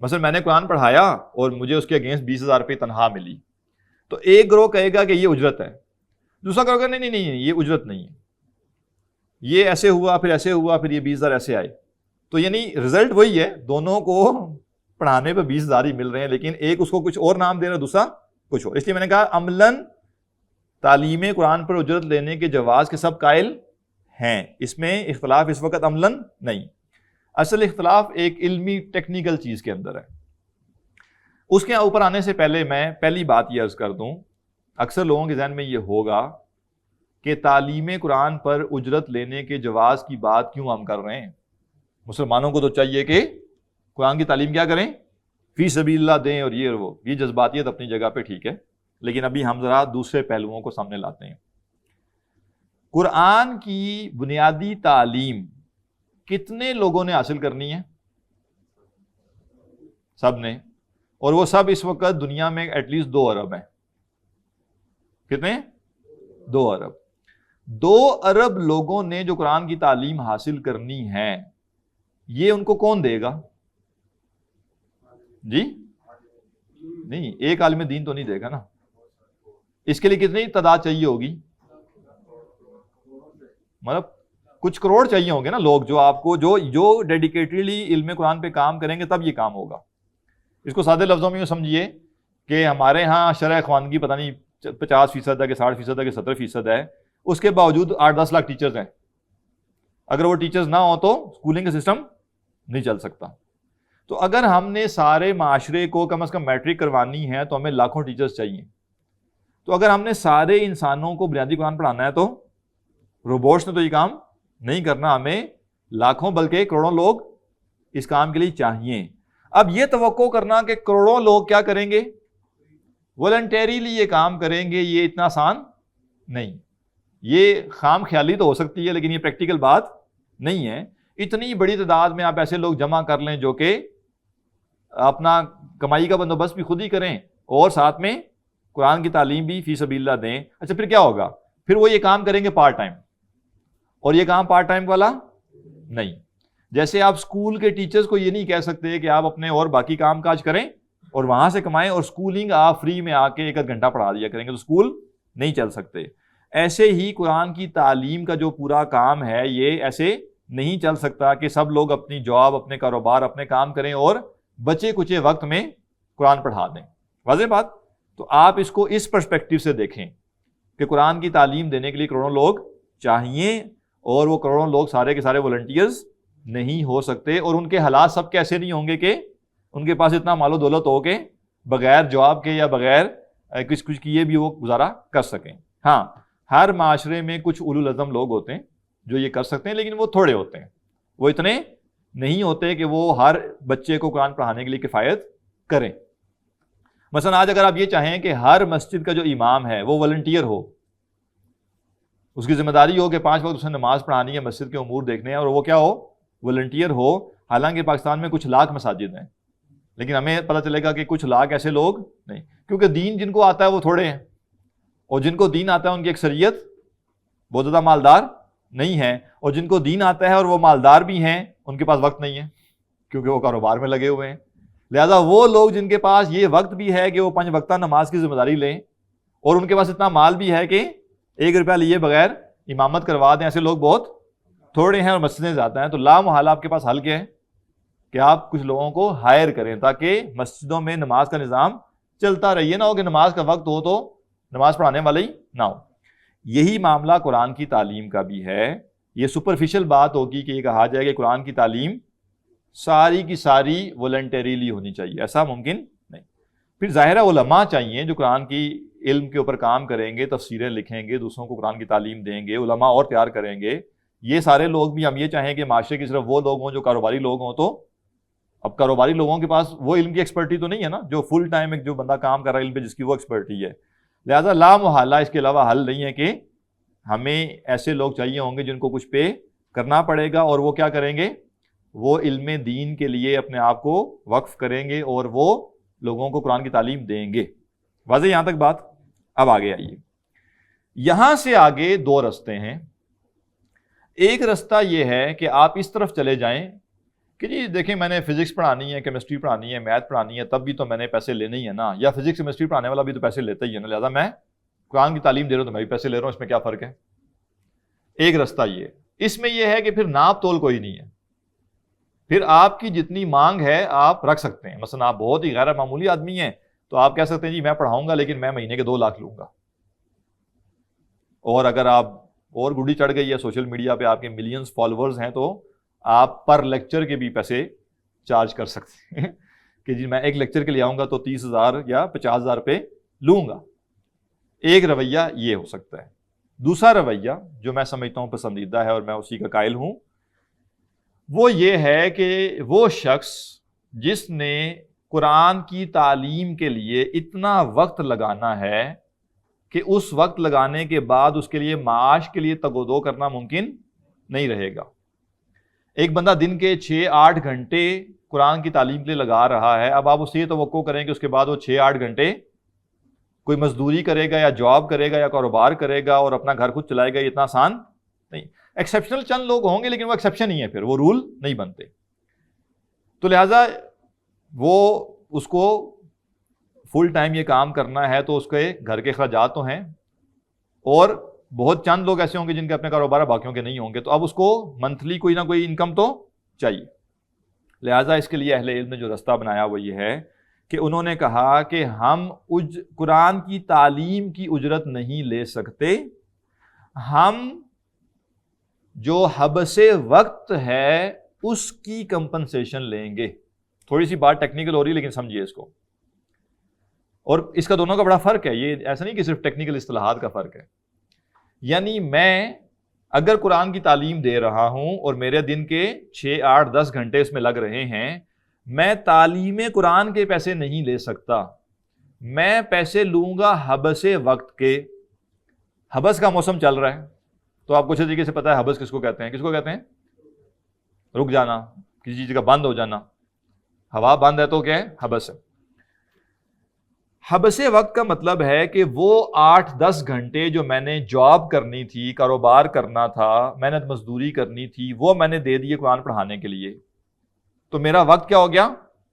مثلا میں نے قرآن پڑھایا اور مجھے اس کے اگینسٹ 20,000 روپے تنخواہ ملی، تو ایک گروہ کہے گا کہ یہ اجرت ہے، دوسرا گروہ کہے گا نہیں نہیں یہ اجرت نہیں ہے، یہ ایسے ہوا پھر ایسے ہوا پھر یہ 20,000 ایسے آئے. تو یعنی رزلٹ وہی ہے، دونوں کو پڑھانے پہ 20,000 ہی مل رہے ہیں، لیکن ایک اس کو کچھ اور نام دے رہا ہے، دوسرا کچھ اور. اس لیے میں نے کہا عملاً تعلیم قرآن پر اجرت لینے کے جواز کے سب قائل ہیں، اس میں اختلاف اس وقت عملاً نہیں. اصل اختلاف ایک علمی ٹیکنیکل چیز کے اندر ہے. اس کے اوپر آنے سے پہلے میں پہلی بات یہ عرض کر دوں اکثر لوگوں کے ذہن میں یہ ہوگا کہ تعلیم قرآن پر اجرت لینے کے جواز کی بات کیوں ہم کر رہے ہیں؟ مسلمانوں کو تو چاہیے کہ قرآن کی تعلیم کیا کریں، فی سبیل اللہ دیں، اور وہ یہ جذباتیت اپنی جگہ پہ ٹھیک ہے، لیکن ابھی ہم ذرا دوسرے پہلوؤں کو سامنے لاتے ہیں۔ قرآن کی بنیادی تعلیم کتنے لوگوں نے حاصل کرنی ہے؟ سب نے، اور وہ سب اس وقت دنیا میں ایٹ لیسٹ 2 ارب ہیں۔ کتنے؟ 2 ارب۔ 2 ارب لوگوں نے جو قرآن کی تعلیم حاصل کرنی ہے، یہ ان کو کون دے گا؟ جی نہیں، ایک عالم دین تو نہیں دے گا نا۔ اس کے لیے کتنی تعداد چاہیے ہوگی؟ مطلب کچھ کروڑ چاہیے ہوں گے نا لوگ، جو آپ کو جو ڈیڈیکیٹڈلی علم قرآن پہ کام کریں گے، تب یہ کام ہوگا۔ اس کو سادے لفظوں میں یوں سمجھیے کہ ہمارے ہاں شرح خواندگی پتہ نہیں 50% ہے کہ 60% ہے کہ 70% ہے، اس کے باوجود 8-10 لاکھ ٹیچرز ہیں۔ اگر وہ ٹیچرز نہ ہوں تو اسکولنگ کا سسٹم نہیں چل سکتا۔ تو اگر ہم نے سارے معاشرے کو کم از کم میٹرک کروانی ہے تو ہمیں لاکھوں ٹیچرز چاہیے۔ تو اگر ہم نے سارے انسانوں کو بنیادی قرآن پڑھانا ہے تو روبوٹس نے تو یہ کام نہیں کرنا، ہمیں لاکھوں بلکہ کروڑوں لوگ اس کام کے لیے چاہیے۔ اب یہ توقع کرنا کہ کروڑوں لوگ کیا کریں گے، والنٹیریلی یہ کام کریں گے، یہ اتنا آسان نہیں۔ یہ خام خیالی تو ہو سکتی ہے لیکن یہ پریکٹیکل بات نہیں ہے۔ اتنی بڑی تعداد میں آپ ایسے لوگ جمع کر لیں جو کہ اپنا کمائی کا بندوبست بھی خود ہی کریں اور ساتھ میں قرآن کی تعلیم بھی فی سبیل اللہ دیں، اچھا پھر کیا ہوگا؟ پھر وہ یہ کام کریں گے پارٹ ٹائم، اور یہ کام پارٹ ٹائم والا نہیں۔ جیسے آپ اسکول کے ٹیچرز کو یہ نہیں کہہ سکتے کہ آپ اپنے اور باقی کام کاج کریں اور وہاں سے کمائیں، اور اسکولنگ آپ فری میں آ کے 1 گھنٹہ پڑھا دیا کریں گے تو اسکول نہیں چل سکتے۔ ایسے ہی قرآن کی تعلیم کا جو پورا کام ہے یہ ایسے نہیں چل سکتا کہ سب لوگ اپنی جاب، اپنے کاروبار، اپنے کام کریں اور بچے کچے وقت میں قرآن پڑھا دیں۔ واضح بات؟ تو آپ اس کو اس پرسپیکٹو سے دیکھیں کہ قرآن کی تعلیم دینے کے لیے کروڑوں لوگ چاہیے، اور وہ کروڑوں لوگ سارے کے سارے والنٹیئرز نہیں ہو سکتے، اور ان کے حالات سب کیسے نہیں ہوں گے کہ ان کے پاس اتنا مال و دولت ہو کہ بغیر جاب کے یا بغیر کچھ کیے بھی وہ گزارا کر سکیں۔ ہاں، ہر معاشرے میں کچھ اولو العزم لوگ ہوتے ہیں جو یہ کر سکتے ہیں، لیکن وہ تھوڑے ہوتے ہیں، وہ اتنے نہیں ہوتے کہ وہ ہر بچے کو قرآن پڑھانے کے لیے کفایت کریں۔ مثلا آج اگر آپ یہ چاہیں کہ ہر مسجد کا جو امام ہے وہ والنٹیئر ہو، اس کی ذمہ داری ہو کہ 5 وقت اس نے نماز پڑھانی ہے، مسجد کے امور دیکھنے ہیں، اور وہ کیا ہو، والنٹیئر ہو۔ حالانکہ پاکستان میں کچھ لاکھ مساجد ہیں، لیکن ہمیں پتہ چلے گا کہ کچھ لاکھ ایسے لوگ نہیں، کیونکہ دین جن کو آتا ہے وہ تھوڑے ہیں، اور جن کو دین آتا ہے ان کی اکثریت بہت زیادہ مالدار نہیں ہے، اور جن کو دین آتا ہے اور وہ مالدار بھی ہیں ان کے پاس وقت نہیں ہے کیونکہ وہ کاروبار میں لگے ہوئے ہیں۔ لہذا وہ لوگ جن کے پاس یہ وقت بھی ہے کہ وہ 5 وقتہ نماز کی ذمہ داری لیں، اور ان کے پاس اتنا مال بھی ہے کہ 1 روپیہ لیے بغیر امامت کروا دیں، ایسے لوگ بہت تھوڑے ہیں اور مسجدیں زیادہ ہیں۔ تو لا محالہ آپ کے پاس حل کیا ہے کہ آپ کچھ لوگوں کو ہائر کریں تاکہ مسجدوں میں نماز کا نظام چلتا رہے، یہ نہ ہو کہ نماز کا وقت ہو تو نماز پڑھانے والے ہی نہ ہو۔ یہی معاملہ قرآن کی تعلیم کا بھی ہے۔ یہ سپرفیشل بات ہوگی کہ یہ کہا جائے کہ قرآن کی تعلیم ساری کی ساری والنٹریلی ہونی چاہیے، ایسا ممکن نہیں۔ پھر ظاہرہ علماء چاہیے جو قرآن کی علم کے اوپر کام کریں گے، تفسیریں لکھیں گے، دوسروں کو قرآن کی تعلیم دیں گے، علماء اور تیار کریں گے۔ یہ سارے لوگ بھی ہم یہ چاہیں کہ معاشرے کی صرف وہ لوگ ہوں جو کاروباری لوگ ہوں، تو اب کاروباری لوگوں کے پاس وہ علم کی ایکسپرٹی تو نہیں ہے نا، جو فل ٹائم ایک جو بندہ کام کر رہا ہے علم پہ جس کی وہ ایکسپرٹی ہے۔ لہٰذا لا محالہ اس کے علاوہ حل نہیں ہے کہ ہمیں ایسے لوگ چاہیے ہوں گے جن کو کچھ پے کرنا پڑے گا، اور وہ کیا کریں گے، وہ علم دین کے لیے اپنے آپ کو وقف کریں گے اور وہ لوگوں کو قرآن کی تعلیم دیں گے۔ واضح یہاں تک بات؟ اب آگے آئیے، یہاں سے آگے 2 رستے ہیں۔ ایک رستہ یہ ہے کہ آپ اس طرف چلے جائیں کہ جی دیکھیں میں نے فزکس پڑھانی ہے، کیمسٹری پڑھانی ہے، میتھ پڑھانی ہے، تب بھی تو میں نے پیسے لینے ہی ہے نا، یا فزکس کیمسٹری پڑھانے والا بھی تو پیسے لیتا ہی ہے نا، لہٰذا میں قرآن کی تعلیم دے رہا ہوں تو میں بھی پیسے لے رہا ہوں، اس میں کیا فرق ہے؟ ایک رستہ یہ، اس میں یہ ہے کہ پھر ناپ تول کوئی نہیں ہے، پھر آپ کی جتنی مانگ ہے آپ رکھ سکتے ہیں۔ مثلا آپ بہت ہی غیر معمولی آدمی ہیں تو آپ کہہ سکتے ہیں جی میں پڑھاؤں گا لیکن میں مہینے کے 2 لاکھ لوں گا، اور اگر آپ اور گڈی چڑھ گئی ہے سوشل میڈیا پہ، آپ کے ملینز فالوورز ہیں، تو آپ پر لیکچر کے بھی پیسے چارج کر سکتے ہیں کہ جی میں ایک لیکچر کے لیے آؤں گا تو 30,000 یا 50,000 روپے لوں گا۔ ایک رویہ یہ ہو سکتا ہے. دوسرا رویہ جو میں سمجھتا ہوں پسندیدہ ہے اور میں اسی کا قائل ہوں، وہ یہ ہے کہ وہ شخص جس نے قرآن کی تعلیم کے لیے اتنا وقت لگانا ہے کہ اس وقت لگانے کے بعد اس کے لیے معاش کے لیے تگ و دو کرنا ممکن نہیں رہے گا. ایک بندہ دن کے 6-8 گھنٹے قرآن کی تعلیم کے لیے لگا رہا ہے، اب آپ اس سے یہ توقع کریں کہ اس کے بعد وہ 6-8 گھنٹے کوئی مزدوری کرے گا یا جاب کرے گا یا کاروبار کرے گا اور اپنا گھر خود چلائے گا، یہ اتنا آسان نہیں. ایکسیپشنل چند لوگ ہوں گے لیکن وہ ایکسیپشن ہی ہے، پھر وہ رول نہیں بنتے. تو لہٰذا وہ اس کو فل ٹائم یہ کام کرنا ہے تو اس کے گھر کے اخراجات تو ہیں، اور بہت چند لوگ ایسے ہوں گے جن کے اپنے کاروبار ہے، باقیوں کے نہیں ہوں گے. تو اب اس کو منتھلی کوئی نہ کوئی انکم تو چاہیے. لہٰذا اس کے لیے اہل علم نے جو رستہ بنایا وہ یہ ہے کہ انہوں نے کہا کہ ہم قرآن کی تعلیم کی اجرت نہیں لے سکتے، ہم جو حبس وقت ہے اس کی کمپنسیشن لیں گے. تھوڑی سی بات ٹیکنیکل ہو رہی ہے لیکن سمجھیے اس کو. اور اس کا دونوں کا بڑا فرق ہے، یہ ایسا نہیں کہ صرف ٹیکنیکل اصطلاحات کا فرق ہے. یعنی میں اگر قرآن کی تعلیم دے رہا ہوں اور میرے دن کے 6-8-10 گھنٹے اس میں لگ رہے ہیں، میں تعلیم قرآن کے پیسے نہیں لے سکتا، میں پیسے لوں گا حبس وقت کے. حبس کا موسم چل رہا ہے تو آپ کو اچھے طریقے سے پتا ہے حبس کس کو کہتے ہیں. کس کو کہتے ہیں؟ رک جانا، کسی چیز کا بند ہو جانا. ہوا بند ہے تو کیا ہے؟ حبس ہے. حبس وقت کا مطلب ہے کہ وہ 8-10 گھنٹے جو میں نے جاب کرنی تھی، کاروبار کرنا تھا، محنت مزدوری کرنی تھی، وہ میں نے دے دیے قرآن پڑھانے کے لیے. تو میرا وقت کیا ہو گیا؟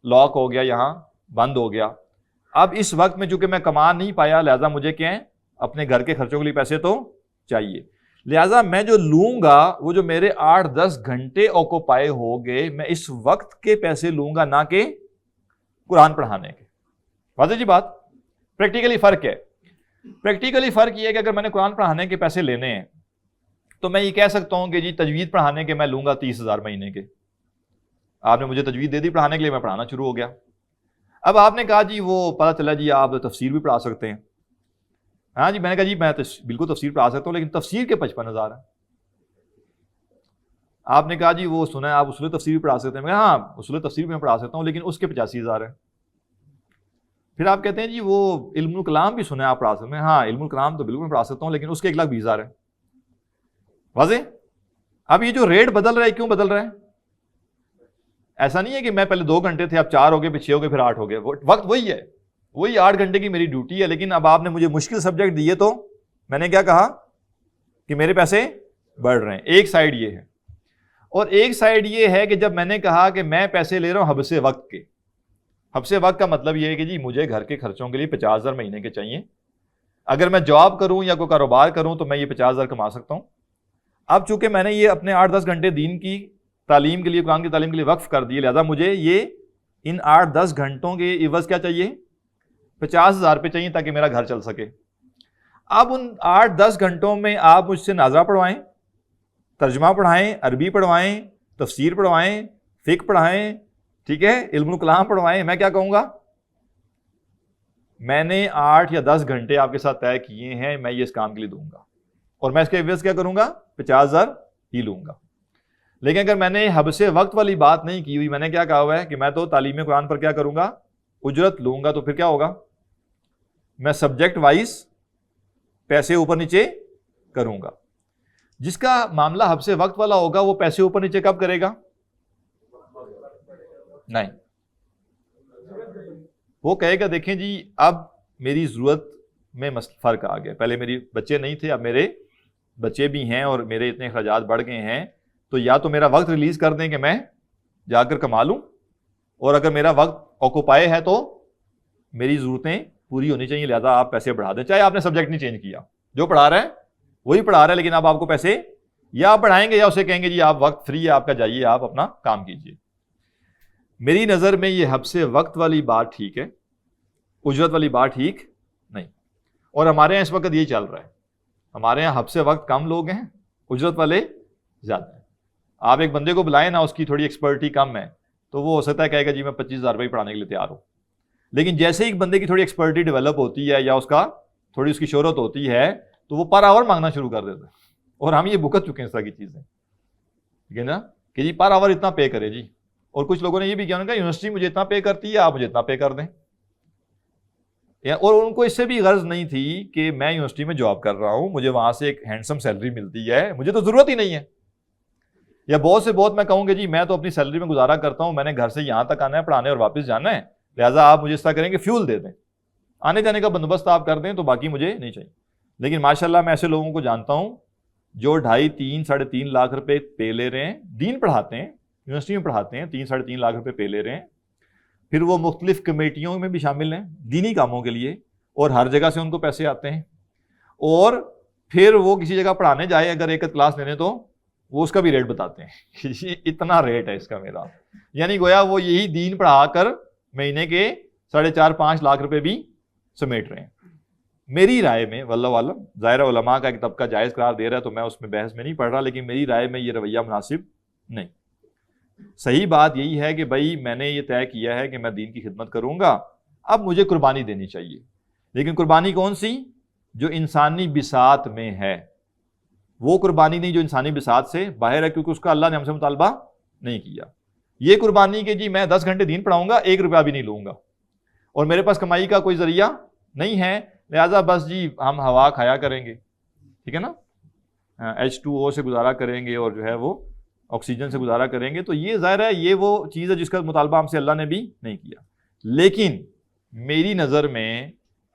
لاک ہو گیا، یہاں بند ہو گیا. اب اس وقت میں چونکہ میں کما نہیں پایا، لہٰذا مجھے کیا ہے؟ اپنے گھر کے خرچوں کے لیے پیسے تو چاہیے. لہٰذا میں جو لوں گا وہ جو میرے 8-10 گھنٹے آکوپائے ہو گئے، میں اس وقت کے پیسے لوں گا، نہ کہ قرآن پڑھانے کے. واضح جی بات؟ پریکٹیکلی فرق ہے. پریکٹیکلی فرق یہ ہے کہ اگر میں نے قرآن پڑھانے کے پیسے لینے ہیں تو میں یہ کہہ سکتا ہوں کہ جی تجوید پڑھانے کے میں لوں گا 30,000 مہینے کے. آپ نے مجھے تجوید دے دی پڑھانے کے لیے، میں پڑھانا شروع ہو گیا. اب آپ نے کہا جی وہ پتہ چلا جی آپ تفسیر بھی پڑھا سکتے ہیں. ہاں جی، میں نے کہا جی میں بالکل تفسیر پڑھا سکتا ہوں لیکن تفسیر کے 55,000 ہیں. آپ نے کہا جی وہ سنا ہے آپ اصول تفسیر بھی پڑھا سکتے ہیں. میں کہا ہاں اصول تفسیر بھی میں پڑھا سکتا ہوں لیکن اس کے 85,000 ہیں. پھر آپ کہتے ہیں جی وہ علم الکلام بھی سنا ہے آپ پڑھا سکتے ہیں. ہاں علم الکلام تو بالکل میں پڑھا سکتا ہوں لیکن اس کے 1,20,000 ہیں. واضح؟ اب یہ جو ریٹ بدل رہا ہے کیوں بدل رہا ہے؟ ایسا نہیں ہے کہ میں پہلے 2 گھنٹے تھے اب 4 ہو گئے، پھر 6 ہو گئے، پھر 8 ہو گئے. وقت وہی ہے، وہی 8 گھنٹے کی میری ڈیوٹی ہے. لیکن اب آپ نے مجھے مشکل سبجیکٹ دیے تو میں نے کیا کہا کہ میرے پیسے بڑھ رہے ہیں. ایک سائڈ یہ ہے، اور ایک سائڈ یہ ہے کہ جب میں نے کہا کہ میں پیسے لے رہا ہوں حبس وقت کے. حبس وقت کا مطلب یہ ہے کہ جی مجھے گھر کے خرچوں کے لیے 50,000 مہینے کے چاہیے. اگر میں جاب کروں یا کوئی کاروبار کروں تو میں یہ 50,000 کما سکتا ہوں. اب چونکہ میں نے یہ اپنے 8-10 گھنٹے دین کی تعلیم کے لیے، قرآن کی تعلیم کے لیے وقف کر دیے، لہذا مجھے یہ ان 8-10 گھنٹوں کے عوض کیا چاہیے؟ 50,000 روپے چاہیے تاکہ میرا گھر چل سکے. اب ان 8-10 گھنٹوں میں آپ مجھ سے ناظرہ پڑھوائیں، ترجمہ پڑھائیں، عربی پڑھوائیں، تفسیر پڑھوائیں، فقہ پڑھائیں، ٹھیک ہے، علم الکلام پڑھوائیں، میں کیا کہوں گا؟ میں نے 8 یا 10 گھنٹے آپ کے ساتھ طے کیے ہیں، میں یہ اس کام کے لیے دوں گا اور میں اس کے عوض کیا کروں گا؟ 50,000 ہی لوں گا. لیکن اگر میں نے حبس وقت والی بات نہیں کی ہوئی، میں نے کیا کہا ہوا ہے کہ میں تو تعلیم قرآن پر کیا کروں گا؟ اجرت لوں گا. تو پھر کیا ہوگا؟ میں سبجیکٹ وائز پیسے اوپر نیچے کروں گا. جس کا معاملہ حبس وقت والا ہوگا وہ پیسے اوپر نیچے کب کرے گا؟ نہیں، وہ کہے گا دیکھیں جی اب میری ضرورت میں فرق آ گیا. پہلے میری بچے نہیں تھے، اب میرے بچے بھی ہیں اور میرے اتنے اخراجات بڑھ گئے ہیں، تو یا تو میرا وقت ریلیز کر دیں کہ میں جا کر کما لوں، اور اگر میرا وقت آکوپائے ہے تو میری ضرورتیں پوری ہونی چاہیے، لہذا آپ پیسے بڑھا دیں. چاہے آپ نے سبجیکٹ نہیں چینج کیا، جو پڑھا رہا ہے وہی پڑھا رہا ہے، لیکن اب آپ کو پیسے یا آپ بڑھائیں گے یا اسے کہیں گے جی آپ وقت فری ہے آپ کا، جائیے آپ اپنا کام کیجیے. میری نظر میں یہ حبس وقت والی بات ٹھیک ہے، اجرت والی بات ٹھیک نہیں. اور ہمارے یہاں اس وقت یہی چل رہا ہے، ہمارے یہاں حبس وقت کم لوگ ہیں، اجرت والے زیادہ ہیں. آپ ایک بندے کو بلائیں نا، اس کی تھوڑی ایکسپرٹی کم ہے تو وہ ہو سکتا ہے کہے گا جی میں 25,000 روپئے پڑھانے کے لیے تیار ہوں. لیکن جیسے ایک بندے کی تھوڑی ایکسپرٹی ڈیولپ ہوتی ہے یا اس کا تھوڑی اس کی شہرت ہوتی ہے تو وہ پر آور مانگنا شروع کر دیتا ہے، اور ہم یہ بھگت چکے ہیں اس طرح کی چیزیں، ٹھیک ہے نا، کہ جی پر آور اتنا پے کرے جی. اور کچھ لوگوں نے یہ بھی کیا، انہوں نے کہا یونیورسٹی مجھے اتنا پے کرتی ہے، آپ مجھے اتنا پے کر دیں. اور ان کو اس سے بھی غرض نہیں تھی کہ میں یونیورسٹی میں جاب کر رہا ہوں، مجھے وہاں سے ایک ہینڈسم سیلری ملتی ہے، مجھے تو ضرورت ہی نہیں ہے. یا بہت سے بہت میں کہوں کہ جی میں تو اپنی سیلری میں گزارا کرتا ہوں، میں نے گھر سے یہاں تک آنا ہے پڑھانے اور واپس جانا ہے، لہٰذا آپ مجھے اس طرح کریں کہ فیول دے دیں، آنے جانے کا بندوبست آپ کر دیں، تو باقی مجھے نہیں چاہیے. لیکن ماشاءاللہ میں ایسے لوگوں کو جانتا ہوں جو 2.5, 3, 3.5 لاکھ روپے پے لے رہے ہیں، دین پڑھاتے ہیں، یونیورسٹی میں پڑھاتے ہیں، 3, 3.5 لاکھ روپے پے لے رہے ہیں، پھر وہ مختلف کمیٹیوں میں بھی شامل ہیں دینی کاموں کے لیے، اور ہر جگہ سے ان کو پیسے آتے ہیں، اور پھر وہ کسی جگہ پڑھانے جائے اگر ایک کلاس لینے تو وہ اس کا بھی ریٹ بتاتے ہیں کہ اتنا ریٹ ہے اس کا میرا، یعنی گویا وہ یہی دین پڑھا کر مہینے کے 4.5-5 لاکھ روپے بھی سمیٹ رہے ہیں. میری رائے میں واللہ عالم، ظاہر علماء کا ایک طبقہ جائز قرار دے رہا ہے تو میں اس میں بحث میں نہیں پڑھ رہا، لیکن میری رائے میں یہ رویہ مناسب نہیں. صحیح بات یہی ہے کہ بھائی میں نے یہ طے کیا ہے کہ میں دین کی خدمت کروں گا، اب مجھے قربانی دینی چاہیے، لیکن قربانی کون سی؟ جو انسانی بساط میں ہے، وہ قربانی نہیں جو انسانی بساط سے باہر ہے، کیونکہ اس کا اللہ نے ہم سے مطالبہ نہیں کیا. یہ قربانی کہ جی میں 10 گھنٹے دین پڑھاؤں گا، 1 روپیہ بھی نہیں لوں گا، اور میرے پاس کمائی کا کوئی ذریعہ نہیں ہے، لہٰذا بس جی ہم ہوا کھایا کریں گے، ٹھیک ہے نا، H2O سے گزارا کریں گے، اور جو ہے وہ آکسیجن سے گزارا کریں گے. تو یہ ظاہر ہے یہ وہ چیز ہے جس کا مطالبہ ہم سے اللہ نے بھی نہیں کیا. لیکن میری نظر میں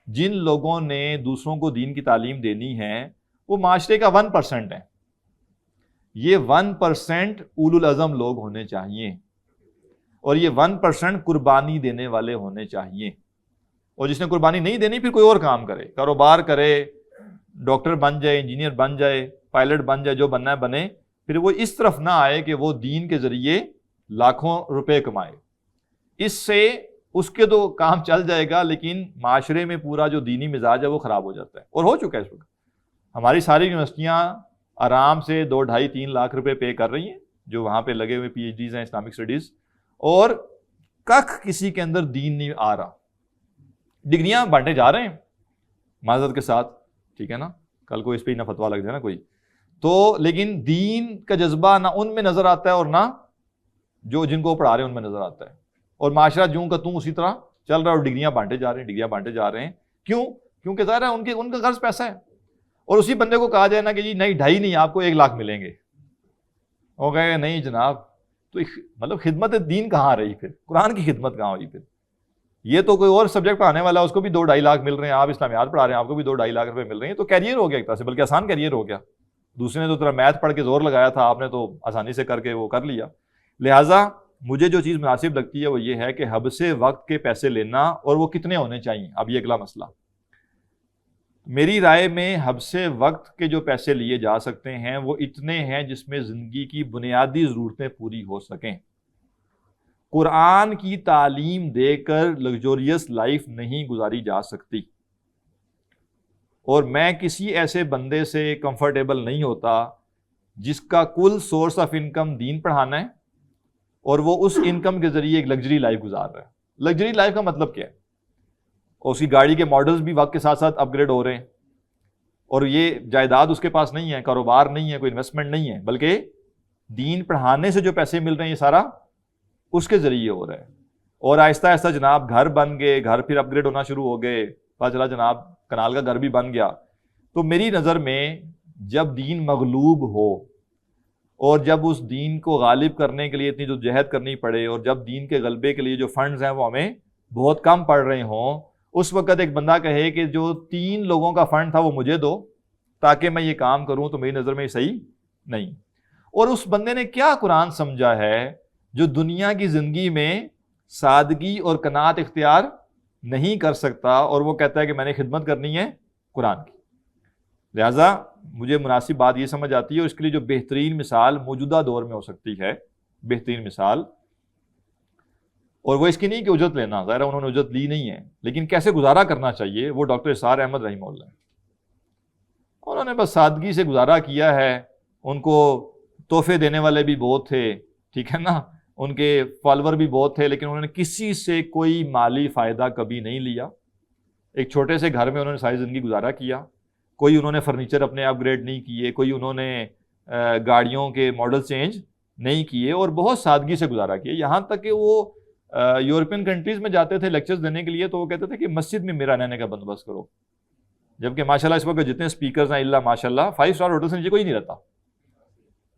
جن لوگوں نے دوسروں کو دین کی تعلیم دینی ہے وہ معاشرے کا 1% ہے. یہ 1% اولو العزم لوگ ہونے چاہیے، اور یہ 1% قربانی دینے والے ہونے چاہیے. اور جس نے قربانی نہیں دینی پھر کوئی اور کام کرے، کاروبار کرے، ڈاکٹر بن جائے، انجینئر بن جائے، پائلٹ بن جائے، جو بننا ہے بنے، پھر وہ اس طرف نہ آئے کہ وہ دین کے ذریعے لاکھوں روپے کمائے. اس سے اس کے تو کام چل جائے گا، لیکن معاشرے میں پورا جو دینی مزاج ہے وہ خراب ہو جاتا ہے، اور ہو چکا ہے اس وقت. ہماری ساری یونیورسٹیاں آرام سے 2, 2.5, 3 لاکھ روپے پے کر رہی ہیں جو وہاں پہ لگے ہوئے PhDs ہیں اسلامک اسٹڈیز، اور کخ کسی کے اندر دین نہیں آ رہا. ڈگریاں بانٹے جا رہے ہیں معذرت کے ساتھ، ٹھیک ہے نا، کل کو اس پہ ہی نہ فتوا لگ جائے نا کوئی تو، لیکن دین کا جذبہ نہ ان میں نظر آتا ہے اور نہ جو جن کو پڑھا رہے ہیں ان میں نظر آتا ہے. اور معاشرہ جوں کا توں اسی طرح چل رہا ہے، اور ڈگریاں بانٹے جا رہے ہیں. کیوں؟ کیونکہ ظاہر ہے ان کا غرض پیسہ ہے. اور اسی بندے کو کہا جائے نا کہ جی نہیں 2.5 نہیں، آپ کو 1 لاکھ ملیں گے، وہ کہے گا نہیں جناب، تو مطلب خدمت دین کہاں رہی پھر؟ قرآن کی خدمت کہاں ہوئی پھر؟ یہ تو کوئی اور سبجیکٹ پڑھانے والا ہے، اس کو بھی 2-2.5 لاکھ مل رہے ہیں، آپ اسلامیات پڑھا رہے ہیں، آپ کو بھی 2-2.5 لاکھ روپے مل رہے ہیں. تو کیریئر ہو گیا ایک طرح سے، بلکہ آسان کیریئر ہو گیا. دوسرے نے تو طرح میتھ پڑھ کے زور لگایا تھا، آپ نے تو آسانی سے کر کے وہ کر لیا. لہٰذا مجھے جو چیز مناسب لگتی ہے وہ یہ ہے کہ حبس وقت کے پیسے لینا، اور وہ کتنے ہونے چاہیے. اب یہ اگلا مسئلہ، میری رائے میں حبس وقت کے جو پیسے لیے جا سکتے ہیں وہ اتنے ہیں جس میں زندگی کی بنیادی ضرورتیں پوری ہو سکیں. قرآن کی تعلیم دے کر لگزوریس لائف نہیں گزاری جا سکتی. اور میں کسی ایسے بندے سے کمفرٹیبل نہیں ہوتا جس کا کل سورس آف انکم دین پڑھانا ہے، اور وہ اس انکم کے ذریعے ایک لگژری لائف گزار رہا ہے. لگژری لائف کا مطلب کیا ہے؟ اور اس کی گاڑی کے ماڈلز بھی وقت کے ساتھ ساتھ اپ گریڈ ہو رہے ہیں، اور یہ جائیداد اس کے پاس نہیں ہے، کاروبار نہیں ہے، کوئی انویسٹمنٹ نہیں ہے، بلکہ دین پڑھانے سے جو پیسے مل رہے ہیں یہ سارا اس کے ذریعے ہو رہا ہے. اور آہستہ آہستہ جناب گھر بن گئے، گھر پھر اپ گریڈ ہونا شروع ہو گئے، پتہ چلا جناب کنال کا گھر بھی بن گیا. تو میری نظر میں جب دین مغلوب ہو، اور جب اس دین کو غالب کرنے کے لیے اتنی جو جہد کرنی پڑے، اور جب دین کے غلبے کے لیے جو فنڈز ہیں وہ ہمیں بہت کم پڑ رہے ہوں، اس وقت ایک بندہ کہے کہ جو 3 لوگوں کا فنڈ تھا وہ مجھے دو تاکہ میں یہ کام کروں، تو میری نظر میں یہ صحیح نہیں. اور اس بندے نے کیا قرآن سمجھا ہے جو دنیا کی زندگی میں سادگی اور قناعت اختیار نہیں کر سکتا، اور وہ کہتا ہے کہ میں نے خدمت کرنی ہے قرآن کی. لہٰذا مجھے مناسب بات یہ سمجھ آتی ہے، اور اس کے لیے جو بہترین مثال موجودہ دور میں ہو سکتی ہے، بہترین مثال، اور وہ اس کی نہیں کہ اجرت لینا، ظاہر انہوں نے اجرت لی نہیں ہے، لیکن کیسے گزارا کرنا چاہیے، وہ ڈاکٹر اسرار احمد رحمہ اللہ ہیں. انہوں نے بس سادگی سے گزارا کیا ہے. ان کو تحفے دینے والے بھی بہت تھے، ٹھیک ہے نا، ان کے فالوور بھی بہت تھے، لیکن انہوں نے کسی سے کوئی مالی فائدہ کبھی نہیں لیا. ایک چھوٹے سے گھر میں انہوں نے ساری زندگی گزارا کیا. کوئی انہوں نے فرنیچر اپنے اپ گریڈ نہیں کیے, کوئی انہوں نے گاڑیوں کے ماڈل چینج نہیں کیے, اور بہت سادگی سے گزارا کیا. یہاں تک کہ وہ یورپین کنٹریز میں جاتے تھے لیکچرز دینے کے لیے تو وہ کہتے تھے کہ مسجد میں میرا رہنے کا بندوبست کرو, جبکہ ماشاء اللہ اس وقت جتنے اسپیکرز ہیں اللہ ماشاء اللہ 5 اسٹار ہوٹل سے نیچے کوئی نہیں رہتا.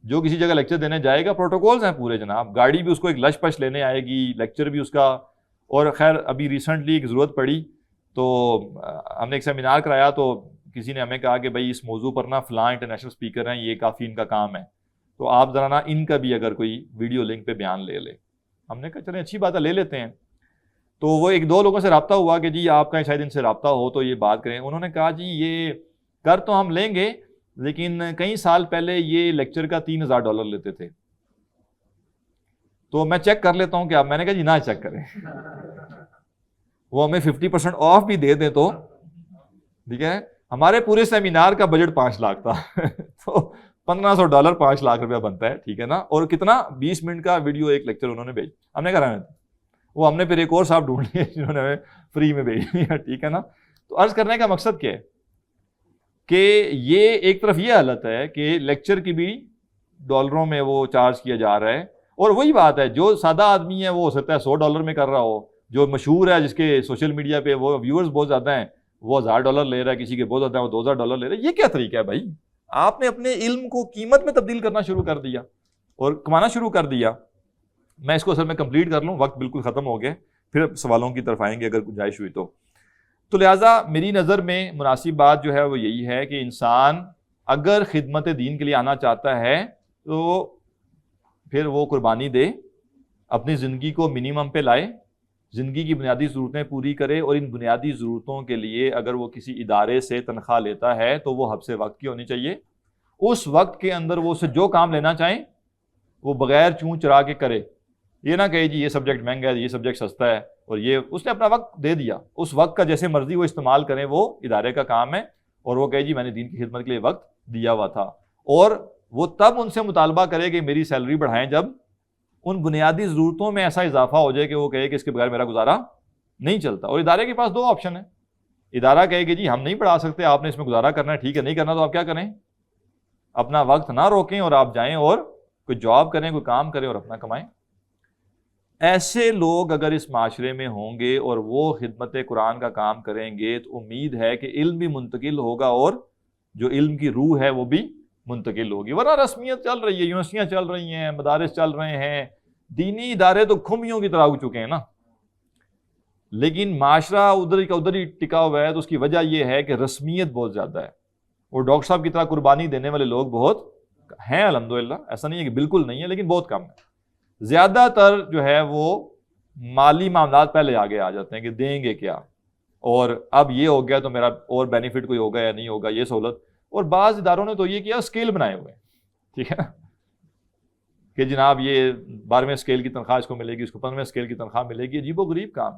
جو کسی جگہ لیکچر دینے جائے گا پروٹوکولز ہیں پورے جناب, گاڑی بھی اس کو ایک لش پش لینے آئے گی, لیکچر بھی اس کا. اور خیر ابھی ریسنٹلی ایک ضرورت پڑی تو ہم نے ایک سیمینار کرایا تو کسی نے ہمیں کہا کہ بھائی اس موضوع پر نا فلاں انٹرنیشنل اسپیکر ہیں, یہ کافی ان کا کام ہے, تو آپ ذرا نا ان کا بھی اگر کوئی ویڈیو لنک پہ بیان لے لے. ہم نے کہا چلیں اچھی بات ہے لے لیتے ہیں. تو وہ ایک دو لوگوں سے رابطہ ہوا کہ جی آپ کا شاید ان سے رابطہ ہو تو یہ بات کریں. انہوں نے کہا جی یہ کر تو ہم لیں گے لیکن کئی سال پہلے یہ لیکچر کا $3000 لیتے تھے, تو میں چیک کر لیتا ہوں کہ آپ. میں نے کہا جی نہ چیک کریں, وہ ہمیں 50% آف بھی دے دیں تو ٹھیک ہے. ہمارے پورے سیمینار کا بجٹ 5 لاکھ تھا تو $1500 5 لاکھ روپیہ بنتا ہے, ٹھیک ہے نا. اور کتنا 20 منٹ کا ویڈیو ایک لیکچر انہوں نے بھیج, ہم نے کہا وہ ہم نے پھر ایک اور صاحب ڈھونڈ لیے جنہوں نے ہمیں فری میں بھیج دیا, ٹھیک ہے نا. تو عرض کرنے کا مقصد کیا ہے کہ یہ ایک طرف یہ حالت ہے کہ لیکچر کی بھی ڈالروں میں وہ چارج کیا جا رہا ہے, اور وہی بات ہے جو سادہ آدمی ہے وہ ہو سکتا ہے $100 میں کر رہا ہو, جو مشہور ہے جس کے سوشل میڈیا پہ وہ ویورز بہت زیادہ ہیں وہ $1000 لے رہا ہے, کسی کے بہت زیادہ ہیں وہ $2000 لے رہا ہے. یہ کیا طریقہ ہے بھائی؟ آپ نے اپنے علم کو قیمت میں تبدیل کرنا شروع کر دیا اور کمانا شروع کر دیا. میں اس کو اصل میں کمپلیٹ کر لوں, وقت بالکل ختم ہو گیا, پھر سوالوں کی طرف آئیں گے اگر گنجائش ہوئی تو لہٰذا میری نظر میں مناسب بات جو ہے وہ یہی ہے کہ انسان اگر خدمت دین کے لیے آنا چاہتا ہے تو پھر وہ قربانی دے, اپنی زندگی کو منیمم پہ لائے, زندگی کی بنیادی ضرورتیں پوری کرے, اور ان بنیادی ضرورتوں کے لیے اگر وہ کسی ادارے سے تنخواہ لیتا ہے تو وہ حبس وقت کی ہونی چاہیے. اس وقت کے اندر وہ اسے جو کام لینا چاہیں وہ بغیر چون چرا کے کرے. یہ نہ کہے جی یہ سبجیکٹ مہنگا ہے, یہ سبجیکٹ سستا ہے, اور یہ اس نے اپنا وقت دے دیا, اس وقت کا جیسے مرضی وہ استعمال کریں, وہ ادارے کا کام ہے. اور وہ کہے جی میں نے دین کی خدمت کے لیے وقت دیا ہوا تھا, اور وہ تب ان سے مطالبہ کرے کہ میری سیلری بڑھائیں جب ان بنیادی ضرورتوں میں ایسا اضافہ ہو جائے کہ وہ کہے کہ اس کے بغیر میرا گزارا نہیں چلتا. اور ادارے کے پاس 2 آپشن ہیں. ادارہ کہے کہ جی ہم نہیں پڑھا سکتے, آپ نے اس میں گزارا کرنا ہے, ٹھیک ہے, نہیں کرنا تو آپ کیا کریں, اپنا وقت نہ روکیں اور آپ جائیں اور کوئی جاب کریں, کوئی کام کریں اور اپنا کمائیں. ایسے لوگ اگر اس معاشرے میں ہوں گے اور وہ خدمت قرآن کا کام کریں گے تو امید ہے کہ علم بھی منتقل ہوگا اور جو علم کی روح ہے وہ بھی منتقل ہوگی. ورنہ رسمیت چل رہی ہے, یونیورسٹیاں چل رہی ہیں, مدارس چل رہے ہیں, دینی ادارے تو کھمبیوں کی طرح ہو چکے ہیں نا, لیکن معاشرہ ادھر کا ادھر ہی ٹکا ہوا ہے. تو اس کی وجہ یہ ہے کہ رسمیت بہت زیادہ ہے, اور ڈاکٹر صاحب کی طرح قربانی دینے والے لوگ بہت ہیں الحمدللہ. ایسا نہیں ہے کہ بالکل نہیں ہے, لیکن بہت کم ہے. زیادہ تر جو ہے وہ مالی معاملات پہلے آگے آ جاتے ہیں کہ دیں گے کیا, اور اب یہ ہو گیا تو میرا اور بینیفٹ کوئی ہوگا یا نہیں ہوگا, یہ سہولت. اور بعض اداروں نے تو یہ کیا اسکیل بنائے ہوئے ہیں, ٹھیک ہے نا, کہ جناب یہ 12ویں اسکیل کی تنخواہ اس کو ملے گی, اس کو 15ویں اسکیل کی تنخواہ ملے گی. عجیب و غریب کام.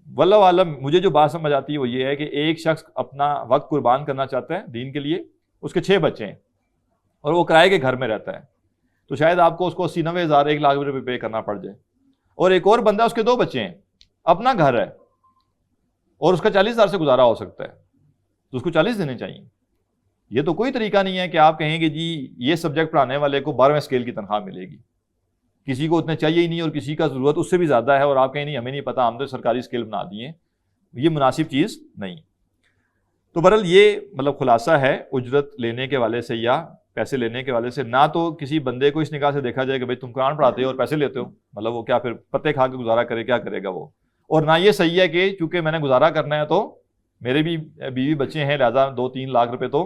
واللہ عالم مجھے جو بات سمجھ آتی ہے وہ یہ ہے کہ ایک شخص اپنا وقت قربان کرنا چاہتا ہے دین کے لیے, اس کے 6 بچے ہیں اور وہ کرائے کے گھر میں رہتا ہے, تو شاید آپ کو اس کو 80-90 ہزار 1 لاکھ روپے پے کرنا پڑ جائے. اور ایک اور بندہ, اس کے 2 بچے ہیں, اپنا گھر ہے اور اس کا 40,000 سے گزارا ہو سکتا ہے, تو اس کو 40 دینے چاہیے. یہ تو کوئی طریقہ نہیں ہے کہ آپ کہیں گے جی یہ سبجیکٹ پڑھانے والے کو 12ویں اسکیل کی تنخواہ ملے گی, کسی کو اتنے چاہیے ہی نہیں اور کسی کا ضرورت اس سے بھی زیادہ ہے, اور آپ کہیں نہیں ہمیں نہیں پتا, ہم تو سرکاری اسکیل بنا دیے. یہ مناسب چیز نہیں. تو بہرحال یہ مطلب خلاصہ ہے اجرت لینے کے والے سے یا پیسے لینے کے والے سے. نہ تو کسی بندے کو اس نگاہ سے دیکھا جائے کہ بھائی تم قرآن پڑھاتے ہو اور پیسے لیتے ہو, مطلب وہ کیا پھر پتے کھا کے گزارا کرے, کیا کرے گا وہ. اور نہ یہ صحیح ہے کہ چونکہ میں نے گزارا کرنا ہے تو میرے بھی بیوی بچے ہیں, لہٰذا 2-3 لاکھ روپے تو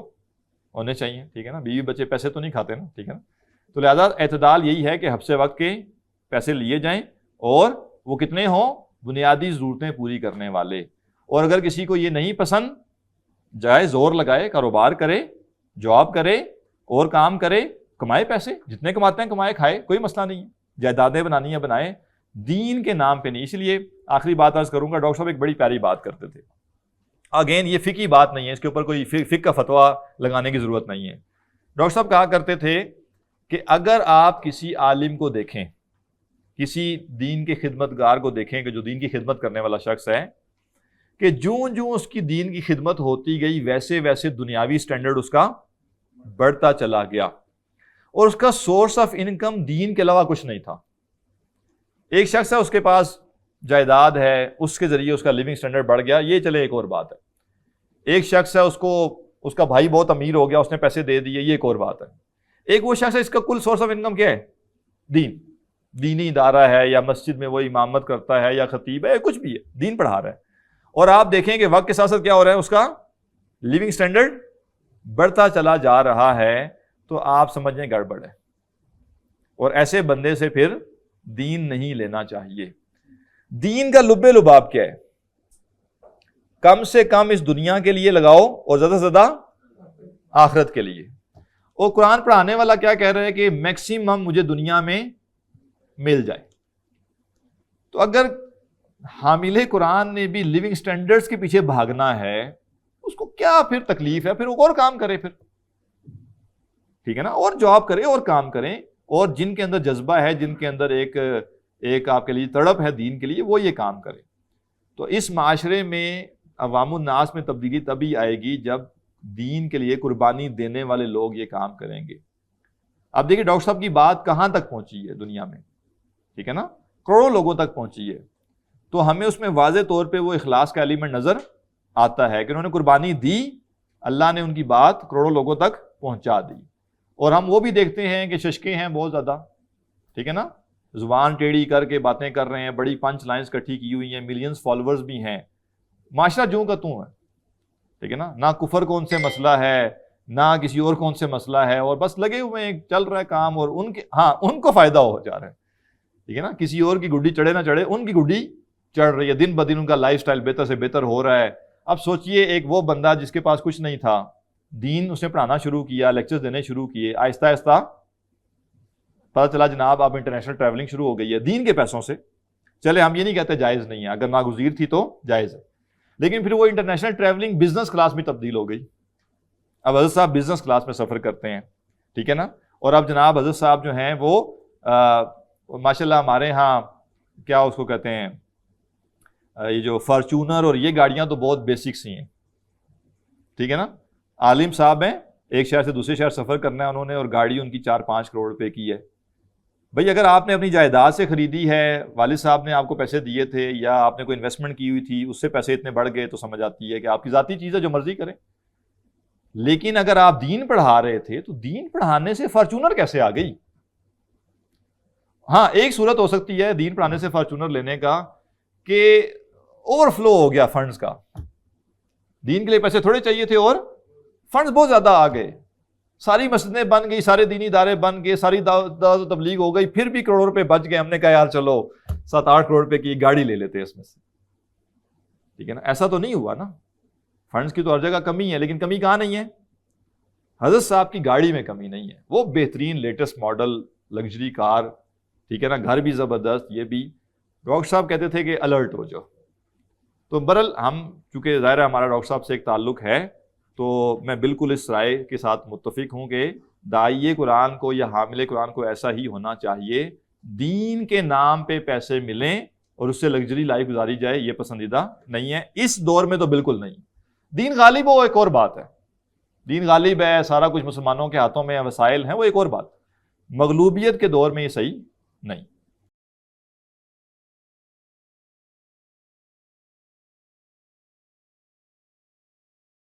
ہونے چاہیے, ٹھیک ہے نا. بیوی بچے پیسے تو نہیں کھاتے نا, ٹھیک ہے نا. تو لہٰذا اعتدال یہی ہے کہ حبس وقت کے پیسے لیے جائیں اور وہ کتنے ہوں, بنیادی ضرورتیں پوری کرنے والے. اور اگر کسی کو یہ نہیں پسند, جائے زور لگائے, کاروبار کرے, جاب کرے اور کام کرے, کمائے پیسے, جتنے کماتے ہیں کمائے, کھائے, کوئی مسئلہ نہیں ہے. جائیدادیں بنانی ہیں بنائیں, دین کے نام پہ نہیں. اس لیے آخری بات عرض کروں گا, ڈاکٹر صاحب ایک بڑی پیاری بات کرتے تھے. اگین یہ فقہی بات نہیں ہے, اس کے اوپر کوئی فقہ کا فتویٰ لگانے کی ضرورت نہیں ہے. ڈاکٹر صاحب کہا کرتے تھے کہ اگر آپ کسی عالم کو دیکھیں, کسی دین کے خدمتگار کو دیکھیں کہ جو دین کی خدمت کرنے والا شخص ہے, کہ جوں اس کی دین کی خدمت ہوتی گئی ویسے ویسے دنیاوی سٹینڈرڈ اس کا بڑھتا چلا گیا، اور اس کا سورس آف انکم دین کے علاوہ کچھ نہیں تھا۔ ایک شخص ہے، اس کے پاس جائیداد ہے، اس کے ذریعے اس کا لیونگ سٹینڈرڈ بڑھ گیا، یہ چلے ایک اور بات ہے۔ ایک شخص ہے، اس کا بھائی بہت امیر ہو گیا، اس نے پیسے دے دیے، یہ ایک اور بات ہے۔ ایک وہ شخص ہے، اس کا کل سورس آف انکم کیا ہے؟ دینی ادارہ ہے، یا مسجد میں وہ امامت کرتا ہے، یا خطیب ہے، کچھ بھی ہے، دین پڑھا رہا ہے۔ اور آپ دیکھیں کہ وقت کے ساتھ ساتھ کیا ہو رہا ہے، اس کا لیونگ سٹینڈرڈ بڑھتا چلا جا رہا ہے، تو آپ سمجھیں گڑبڑ ہے۔ اور ایسے بندے سے پھر دین نہیں لینا چاہیے۔ دین کا لب لباب کیا ہے؟ کم سے کم اس دنیا کے لیے لگاؤ، اور زیادہ سے زیادہ آخرت کے لیے۔ اور قرآن پڑھانے والا کیا کہہ رہا ہے کہ میکسیمم مجھے دنیا میں مل جائے۔ تو اگر حامل قرآن نے بھی لیونگ سٹینڈرڈز کے پیچھے بھاگنا ہے، اس کو کیا پھر تکلیف ہے؟ پھر وہ اور کام کرے، پھر ٹھیک ہے نا، اور جاب کرے اور کام کریں، اور جن کے اندر جذبہ ہے، جن کے اندر ایک آپ کے لیے تڑپ ہے دین کے لیے، وہ یہ کام کرے۔ تو اس معاشرے میں عوام الناس میں تبدیلی تبھی آئے گی جب دین کے لیے قربانی دینے والے لوگ یہ کام کریں گے۔ اب دیکھیں ڈاکٹر صاحب کی بات کہاں تک پہنچی ہے دنیا میں، ٹھیک ہے نا، کروڑوں لوگوں تک پہنچی ہے۔ تو ہمیں اس میں واضح طور پہ وہ اخلاص کا ایلیمنٹ نظر آتا ہے کہ انہوں نے قربانی دی، اللہ نے ان کی بات کروڑوں لوگوں تک پہنچا دی۔ اور ہم وہ بھی دیکھتے ہیں کہ ششکے ہیں بہت زیادہ، ٹھیک ہے نا، زبان ٹیڑھی کر کے باتیں کر رہے ہیں، بڑی پنچ لائنز کٹھی کی ہوئی ہیں، ملینز فالوورز بھی ہیں، معاشرہ جوں کا توں ہے، ٹھیک ہے نا، نہ کفر کون سے مسئلہ ہے، نہ کسی اور کون سے مسئلہ ہے، اور بس لگے ہوئے ہیں، چل رہا ہے کام، اور ان کو فائدہ ہو جا رہا ہے، ٹھیک ہے نا، کسی اور کی گڈی چڑھے نہ چڑھے، ان کی گڈی چڑھ رہی ہے، دن بدن ان کا لائف سٹائل بہتر سے بہتر ہو رہا ہے۔ اب سوچئے ایک وہ بندہ جس کے پاس کچھ نہیں تھا، دین اس نے پڑھانا شروع کیا، لیکچرز دینے شروع کیے، آہستہ آہستہ پتہ چلا جناب اب انٹرنیشنل ٹریولنگ شروع ہو گئی ہے دین کے پیسوں سے۔ چلے ہم یہ نہیں کہتے جائز نہیں ہے، اگر ناگزیر تھی تو جائز ہے، لیکن پھر وہ انٹرنیشنل ٹریولنگ بزنس کلاس میں تبدیل ہو گئی۔ اب حضرت صاحب بزنس کلاس میں سفر کرتے ہیں، ٹھیک ہے نا، اور اب جناب حضرت صاحب جو ہیں وہ ماشاءاللہ ہمارے ہاں کیا اس کو کہتے ہیں، یہ جو فارچونر اور یہ گاڑیاں تو بہت بیسک سی ہیں، ٹھیک ہے نا، عالم صاحب ہیں، ایک شہر سے دوسرے شہر سفر کرنا ہے انہوں نے، اور گاڑی ان کی 4-5 کروڑ روپے کی ہے۔ بھئی اگر آپ نے اپنی جائیداد سے خریدی ہے، والد صاحب نے آپ کو پیسے دیے تھے، یا آپ نے کوئی انویسٹمنٹ کی ہوئی تھی، اس سے پیسے اتنے بڑھ گئے، تو سمجھ آتی ہے کہ آپ کی ذاتی چیز ہے، جو مرضی کریں۔ لیکن اگر آپ دین پڑھا رہے تھے تو دین پڑھانے سے فارچونر کیسے آ گئی؟ ہاں ایک صورت ہو سکتی ہے دین پڑھانے سے فارچونر لینے کا کہ اوور فلو ہو گیا فنڈز کا، دین کے لیے پیسے تھوڑے چاہیے تھے اور فنڈز بہت زیادہ آ گئے، ساری مسجدیں بن گئی، سارے دینی ادارے بن گئے، ساری دعوت و تبلیغ ہو گئی، پھر بھی کروڑوں روپے بچ گئے۔ ہم نے کہا یار چلو 7-8 کروڑ روپے کی گاڑی لے لیتے اس میں سے، ٹھیک ہے نا، ایسا تو نہیں ہوا نا، فنڈز کی تو ہر جگہ کمی ہے، لیکن کمی کہاں نہیں ہے؟ حضرت صاحب کی گاڑی میں کمی نہیں ہے، وہ بہترین لیٹسٹ ماڈل لگژری کار، ٹھیک ہے نا، گھر بھی زبردست، یہ بھی۔ ڈاکٹر صاحب کہتے تھے کہ الرٹ ہو جاؤ۔ تو برحال ہم چونکہ ظاہر ہے ہمارا ڈاکٹر صاحب سے ایک تعلق ہے، تو میں بالکل اس رائے کے ساتھ متفق ہوں کہ داعیے قرآن کو یا حامل قرآن کو ایسا ہی ہونا چاہیے، دین کے نام پہ پیسے ملیں اور اس سے لگژری لائف گزاری جائے، یہ پسندیدہ نہیں ہے اس دور میں، تو بالکل نہیں۔ دین غالب ہو ایک اور بات ہے، دین غالب ہے، سارا کچھ مسلمانوں کے ہاتھوں میں وسائل ہیں، وہ ایک اور بات، مغلوبیت کے دور میں یہ صحیح نہیں۔